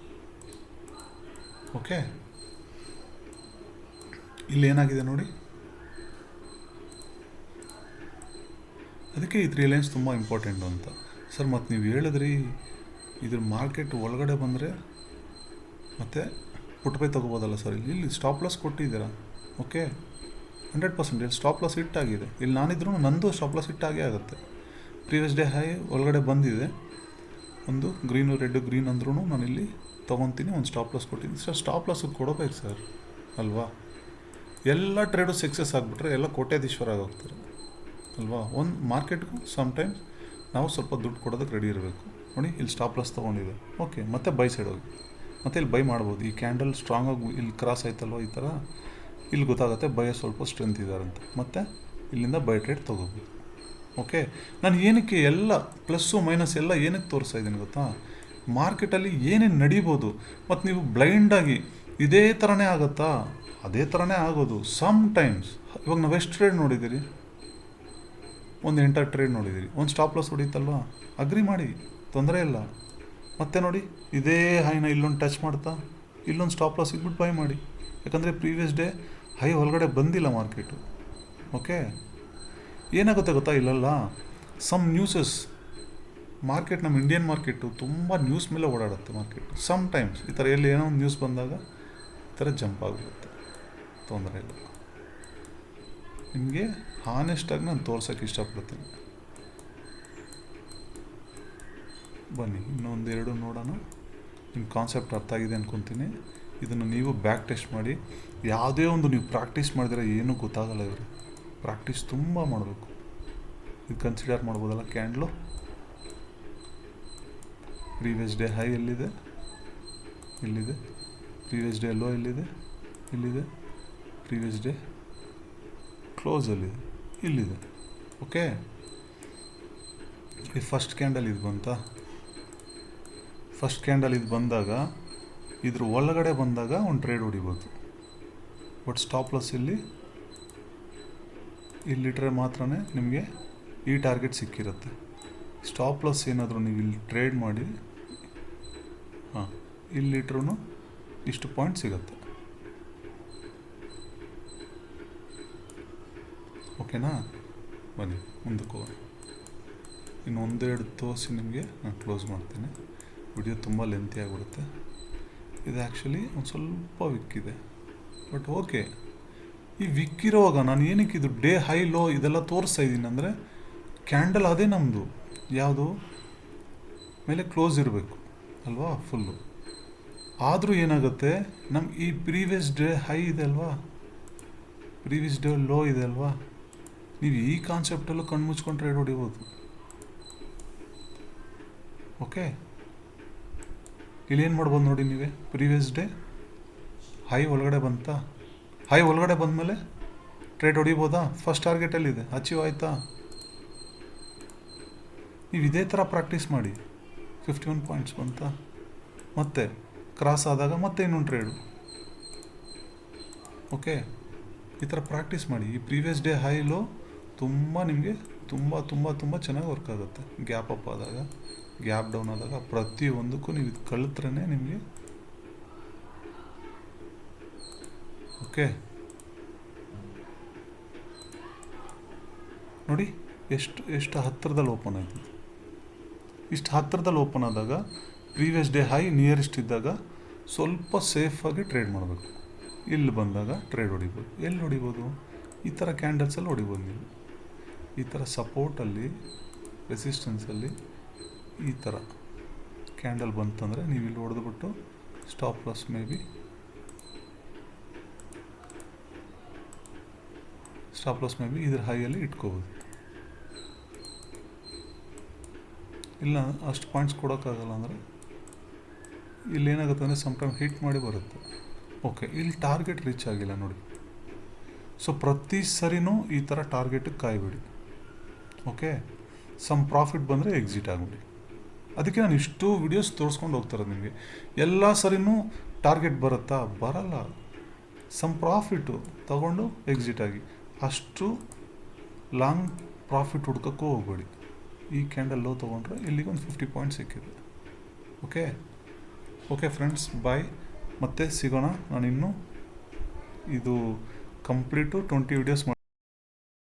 ಓಕೆ, ಇಲ್ಲೇನಾಗಿದೆ ನೋಡಿ. ಅದಕ್ಕೆ ಈ 3 ಲೈನ್ಸ್ ತುಂಬ ಇಂಪಾರ್ಟೆಂಟು ಅಂತ. ಸರ್ ಮತ್ತು ನೀವು ಹೇಳಿದ್ರಿ ಇದ್ರ ಮಾರ್ಕೆಟ್ ಒಳಗಡೆ ಬಂದರೆ ಮತ್ತೆ ಪುಟ್ ಬೈ ತೊಗೋಬೋದಲ್ಲ ಸರ್. ಇಲ್ಲಿ ಸ್ಟಾಪ್ ಲಾಸ್ ಕೊಟ್ಟಿದ್ದೀರಾ. ಓಕೆ, 100% ಇಲ್ಲಿ ಸ್ಟಾಪ್ ಲಾಸ್ ಹಿಟ್ ಆಗಿದೆ. ಇಲ್ಲಿ ನಾನಿದ್ರೂ ನಂದು ಸ್ಟಾಪ್ ಲಾಸ್ ಹಿಟ್ ಆಗೇ ಆಗುತ್ತೆ. ಪ್ರೀವಿಯಸ್ ಡೇ ಹೈ ಒಳಗಡೆ ಬಂದಿದೆ. ಒಂದು ರೆಡ್ ಗ್ರೀನ್ ಅಂದ್ರೂ ನಾನು ಇಲ್ಲಿ ತೊಗೊತೀನಿ, ಒಂದು ಸ್ಟಾಪ್ ಲಾಸ್ ಕೊಟ್ಟಿದ್ದೀನಿ. ಸರ್ ಸ್ಟಾಪ್ ಲಾಸ್ ಕೊಡಬೇಕು ಸರ್ ಅಲ್ವಾ. ಎಲ್ಲ ಟ್ರೇಡು ಸಕ್ಸಸ್ ಆಗಿಬಿಟ್ರೆ ಎಲ್ಲ ಕೋಟ್ಯಾಧೀಶ್ವರ ಆಗೋಗ್ತಾರೆ ಅಲ್ವಾ. ಒಂದು ಮಾರ್ಕೆಟ್ಗೂ ಸಮ್ಟೈಮ್ಸ್ ನಾವು ಸ್ವಲ್ಪ ದುಡ್ಡು ಕೊಡೋದಕ್ಕೆ ರೆಡಿ ಇರಬೇಕು. ನೋಡಿ, ಇಲ್ಲಿ ಸ್ಟಾಪ್ ಲಾಸ್ ತೊಗೊಂಡಿದೆ. ಓಕೆ, ಮತ್ತೆ ಬೈ ಸೈಡ್ ಹೋಗಿ ಮತ್ತೆ ಇಲ್ಲಿ ಬೈ ಮಾಡ್ಬೋದು. ಈ ಕ್ಯಾಂಡಲ್ ಸ್ಟ್ರಾಂಗಾಗಿ ಇಲ್ಲಿ ಕ್ರಾಸ್ ಆಯ್ತಲ್ವ, ಈ ಥರ ಇಲ್ಲಿ ಗೊತ್ತಾಗುತ್ತೆ ಬೈ ಸ್ವಲ್ಪ ಸ್ಟ್ರೆಂತ್ ಇದ್ದಾರಂತ. ಮತ್ತು ಇಲ್ಲಿಂದ ಬೈ ಟ್ರೇಡ್ ತೊಗೋಬೋದು. ಓಕೆ, ನಾನು ಏನಕ್ಕೆ ಎಲ್ಲ ಪ್ಲಸ್ಸು ಮೈನಸ್ ಎಲ್ಲ ಏನಕ್ಕೆ ತೋರಿಸ್ತಾ ಇದ್ದೀನಿ ಗೊತ್ತಾ? ಮಾರ್ಕೆಟಲ್ಲಿ ಏನೇನು ನಡೀಬೋದು. ಮತ್ತು ನೀವು ಬ್ಲೈಂಡಾಗಿ ಇದೇ ಥರನೇ ಆಗುತ್ತಾ? ಅದೇ ಥರನೇ ಆಗೋದು ಸಮ್ ಟೈಮ್ಸ್. ಇವಾಗ ನಾವು ಎಷ್ಟು ಟ್ರೇಡ್ ನೋಡಿದ್ದೀರಿ? ಒಂದು 8 ಟ್ರೇಡ್ ನೋಡಿದ್ದೀರಿ. ಒಂದು ಸ್ಟಾಪ್ ಲಾಸ್ ಹೊಡೀತಲ್ವಾ, ಅಗ್ರಿ ಮಾಡಿ, ತೊಂದರೆ ಇಲ್ಲ. ಮತ್ತೆ ನೋಡಿ, ಇದೇ ಹೈನ ಇಲ್ಲೊಂದು ಟಚ್ ಮಾಡ್ತಾ ಇಲ್ಲೊಂದು ಸ್ಟಾಪ್ ಲಾಸ್ ಇಟ್ಬಿಟ್ಟು ಬೈ ಮಾಡಿ. ಯಾಕಂದರೆ ಪ್ರೀವಿಯಸ್ ಡೇ ಹೈ ಹೊರಗಡೆ ಬಂದಿಲ್ಲ ಮಾರ್ಕೆಟು. ಓಕೆ, ಏನಾಗುತ್ತೆ ಗೊತ್ತಾ ಇಲ್ಲಲ್ಲ, ಸಮ್ ನ್ಯೂಸಸ್ ಮಾರ್ಕೆಟ್, ನಮ್ಮ ಇಂಡಿಯನ್ ಮಾರ್ಕೆಟು ತುಂಬ ನ್ಯೂಸ್ ಮೇಲೆ ಓಡಾಡುತ್ತೆ ಮಾರ್ಕೆಟ್. ಸಮ್ ಟೈಮ್ಸ್ ಈ ಥರ ಎಲ್ಲಿ ಏನೋ ಒಂದು ನ್ಯೂಸ್ ಬಂದಾಗ ಈ ಥರ ಜಂಪ್ ಆಗಿಬಿಡುತ್ತೆ. ತೊಂದರೆ ಇಲ್ಲ. ನಿಮಗೆ ಹಾನೆಸ್ಟಾಗಿ ನಾನು ತೋರ್ಸೋಕ್ಕೆ ಇಷ್ಟಪಡ್ತೀನಿ. ಬನ್ನಿ ಇನ್ನೊಂದೆರಡು ನೋಡೋಣ. ನಿಮ್ಮ ಕಾನ್ಸೆಪ್ಟ್ ಅರ್ಥ ಆಗಿದೆ ಅಂದ್ಕೊತೀನಿ. ಇದನ್ನು ನೀವು ಬ್ಯಾಕ್ ಟೆಸ್ಟ್ ಮಾಡಿ. ಯಾವುದೇ ಒಂದು ನೀವು ಪ್ರಾಕ್ಟೀಸ್ ಮಾಡಿದ್ರೆ ಏನೂ ಗೊತ್ತಾಗಲ್ಲ. ಇವರು ಪ್ರಾಕ್ಟೀಸ್ ತುಂಬ ಮಾಡಬೇಕು. ಇದು ಕನ್ಸಿಡರ್ ಮಾಡ್ಬೋದಲ್ಲ ಕ್ಯಾಂಡ್ಲು. ಪ್ರೀವಿಯಸ್ ಡೇ ಹೈ ಎಲ್ಲಿದೆ? ಇಲ್ಲಿದೆ. ಪ್ರೀವಿಯಸ್ ಡೇ ಲೋ ಎಲ್ಲಿದೆ? ಇಲ್ಲಿದೆ. ಪ್ರೀವಿಯಸ್ ಡೇ ಕ್ಲೋಸಲ್ಲಿದೆ, ಇಲ್ಲಿದೆ. ಓಕೆ, ಈ ಫಸ್ಟ್ ಕ್ಯಾಂಡಲ್ ಇದು ಬಂತ. ಫಸ್ಟ್ ಕ್ಯಾಂಡಲ್ ಇದು ಬಂದಾಗ ಇದ್ರ ಒಳಗಡೆ ಬಂದಾಗ ಒಂದು ಟ್ರೇಡ್ ಹೊಡಿಬೋದು. ಬಟ್ ಸ್ಟಾಪ್ ಲಾಸ್ ಇಲ್ಲಿಟ್ರೆ ಮಾತ್ರ ನಿಮಗೆ ಈ ಟಾರ್ಗೆಟ್ ಸಿಕ್ಕಿರುತ್ತೆ. ಸ್ಟಾಪ್ ಲಾಸ್ ಏನಾದರೂ ನೀವು ಇಲ್ಲಿ ಟ್ರೇಡ್ ಮಾಡಿ ಇಲ್ಲಿಟ್ರೂ ಇಷ್ಟು ಪಾಯಿಂಟ್ ಸಿಗುತ್ತೆ. ಓಕೆನಾ? ಬನ್ನಿ ಮುಂದಕ್ಕೆ ಹೋಗೋಣ. ಇನ್ನು ಒಂದೆರಡು ತೋರಿಸಿ ನಿಮಗೆ ನಾನು ಕ್ಲೋಸ್ ಮಾಡ್ತೀನಿ. ವಿಡಿಯೋ ತುಂಬ ಲೆಂತಿ ಆಗಿಬಿಡುತ್ತೆ. ಇದು ಆ್ಯಕ್ಚುಲಿ ಒಂದು ಸ್ವಲ್ಪ ವಿಕ್ಕಿದೆ. ಬಟ್ ಓಕೆ, ಈ ವಿಕ್ ಇರೋವಾಗ ನಾನು ಏನಕ್ಕೆ ಇದು ಡೇ ಹೈ ಲೋ ಇದೆಲ್ಲ ತೋರಿಸ್ತಾ ಇದ್ದೀನಿ ಅಂದರೆ ಕ್ಯಾಂಡಲ್ ಅದೇ ನಮ್ಮದು ಯಾವುದು ಮೇಲೆ ಕ್ಲೋಸ್ ಇರಬೇಕು ಅಲ್ವಾ ಫುಲ್ಲು. ಆದರೂ ಏನಾಗುತ್ತೆ ನಮ್ಗೆ ಈ ಪ್ರೀವಿಯಸ್ ಡೇ ಹೈ ಇದೆ ಅಲ್ವಾ, ಪ್ರೀವಿಯಸ್ ಡೇ ಲೋ ಇದೆ ಅಲ್ವಾ, ನೀವು ಈ ಕಾನ್ಸೆಪ್ಟಲ್ಲೂ ಕಣ್ಣು ಮುಚ್ಕೊಂಡು ಟ್ರೇಡ್ ಹೊಡಿಬೋದು. ಓಕೆ, ಇಲ್ಲಿ ಏನು ಮಾಡ್ಬೋದು ನೋಡಿ ನೀವೇ, ಪ್ರೀವಿಯಸ್ ಡೇ ಹೈ ಒಳಗಡೆ ಬಂತಾ, ಹೈ ಒಳಗಡೆ ಬಂದಮೇಲೆ ಟ್ರೇಡ್ ಹೊಡಿಬೋದಾ, ಫಸ್ಟ್ ಟಾರ್ಗೆಟಲ್ಲಿದೆ ಅಚೀವ್ ಆಯಿತಾ. ನೀವು ಇದೇ ಥರ ಪ್ರಾಕ್ಟೀಸ್ ಮಾಡಿ. 51 ಪಾಯಿಂಟ್ಸ್ ಬಂತಾ, ಮತ್ತೆ ಕ್ರಾಸ್ ಆದಾಗ ಮತ್ತೆ ಇನ್ನೊಂದು ಟ್ರೇಡು. ಓಕೆ, ಈ ಥರ ಪ್ರಾಕ್ಟೀಸ್ ಮಾಡಿ. ಈ ಪ್ರೀವಿಯಸ್ ಡೇ ಹೈ ಲೋ ತುಂಬ ನಿಮಗೆ ತುಂಬ ತುಂಬ ತುಂಬ ಚೆನ್ನಾಗಿ ವರ್ಕ್ ಆಗುತ್ತೆ. ಗ್ಯಾಪ್ ಅಪ್ ಆದಾಗ, ಗ್ಯಾಪ್ ಡೌನ್ ಆದಾಗ ಪ್ರತಿಯೊಂದಕ್ಕೂ ನೀವು ಇದು ಕಲಿತ್ರೆ ನಿಮಗೆ. ಓಕೆ, ನೋಡಿ ಎಷ್ಟು ಹತ್ತಿರದಲ್ಲಿ ಓಪನ್ ಆಯ್ತು. ಇಷ್ಟು ಹತ್ತಿರದಲ್ಲಿ ಓಪನ್ ಆದಾಗ ಪ್ರೀವಿಯಸ್ ಡೇ ಹೈ ನಿಯರೆಸ್ಟ್ ಇದ್ದಾಗ ಸ್ವಲ್ಪ ಸೇಫಾಗಿ ಟ್ರೇಡ್ ಮಾಡಬೇಕು. ಇಲ್ಲಿ ಬಂದಾಗ ಟ್ರೇಡ್ ಹೊಡಿಬೋದು. ಎಲ್ಲಿ ಹೊಡಿಬೋದು, ಈ ಥರ ಕ್ಯಾಂಡಲ್ಸಲ್ಲಿ ಹೊಡಿಬೋದು ನೀವು. ಈ ಥರ ಸಪೋರ್ಟಲ್ಲಿ, ರೆಸಿಸ್ಟೆನ್ಸಲ್ಲಿ ಈ ಥರ ಕ್ಯಾಂಡಲ್ ಬಂತಂದರೆ ನೀವು ಇಲ್ಲಿ ಹೊಡೆದ್ಬಿಟ್ಟು ಸ್ಟಾಪ್ ಲಾಸ್ ಮೇ ಬಿ ಇದ್ರ ಹೈಯಲ್ಲಿ ಇಟ್ಕೋಬೋದು. ಇಲ್ಲ ಅಷ್ಟು ಪಾಯಿಂಟ್ಸ್ ಕೊಡೋಕ್ಕಾಗಲ್ಲ ಅಂದರೆ ಇಲ್ಲಿ ಏನಾಗುತ್ತೆ ಅಂದರೆ ಸಮ್ಟೈಮ್ ಹಿಟ್ ಮಾಡಿ ಬರುತ್ತೆ. ಓಕೆ, ಇಲ್ಲಿ ಟಾರ್ಗೆಟ್ ರೀಚ್ ಆಗಿಲ್ಲ ನೋಡಿ. ಸೊ ಪ್ರತಿ ಸರಿನೂ ಈ ಥರ ಟಾರ್ಗೆಟಿಗೆ ಕಾಯ್ಬಿಡಿ. ಓಕೆ, ಸಮ್ ಪ್ರಾಫಿಟ್ ಬಂದರೆ ಎಕ್ಸಿಟ್ ಆಗಿಬಿಡಿ. ಅದಕ್ಕೆ ನಾನು ಇಷ್ಟು ವಿಡಿಯೋಸ್ ತೋರಿಸ್ಕೊಂಡು ಹೋಗ್ತಾರೆ ನಿಮಗೆ. ಎಲ್ಲ ಸರಿನೂ ಟಾರ್ಗೆಟ್ ಬರುತ್ತಾ, ಬರಲ್ಲ. ಸಮ್ ಪ್ರಾಫಿಟ್ಟು ತಗೊಂಡು ಎಕ್ಸಿಟ್ ಆಗಿ, ಅಷ್ಟು ಲಾಂಗ್ ಪ್ರಾಫಿಟ್ ಹುಡ್ಕೋಕ್ಕೂ ಹೋಗಬೇಡಿ. ಈ ಕ್ಯಾಂಡಲ್ ಲೋ ತೊಗೊಂಡ್ರೆ ಇಲ್ಲಿಗೆ ಒಂದು 50 ಪಾಯಿಂಟ್ ಸಿಕ್ಕಿದೆ. ಓಕೆ ಫ್ರೆಂಡ್ಸ್, ಬಾಯ್. ಮತ್ತೆ ಸಿಗೋಣ. ನಾನಿನ್ನೂ ಇದು ಕಂಪ್ಲೀಟು 20 ವಿಡಿಯೋಸ್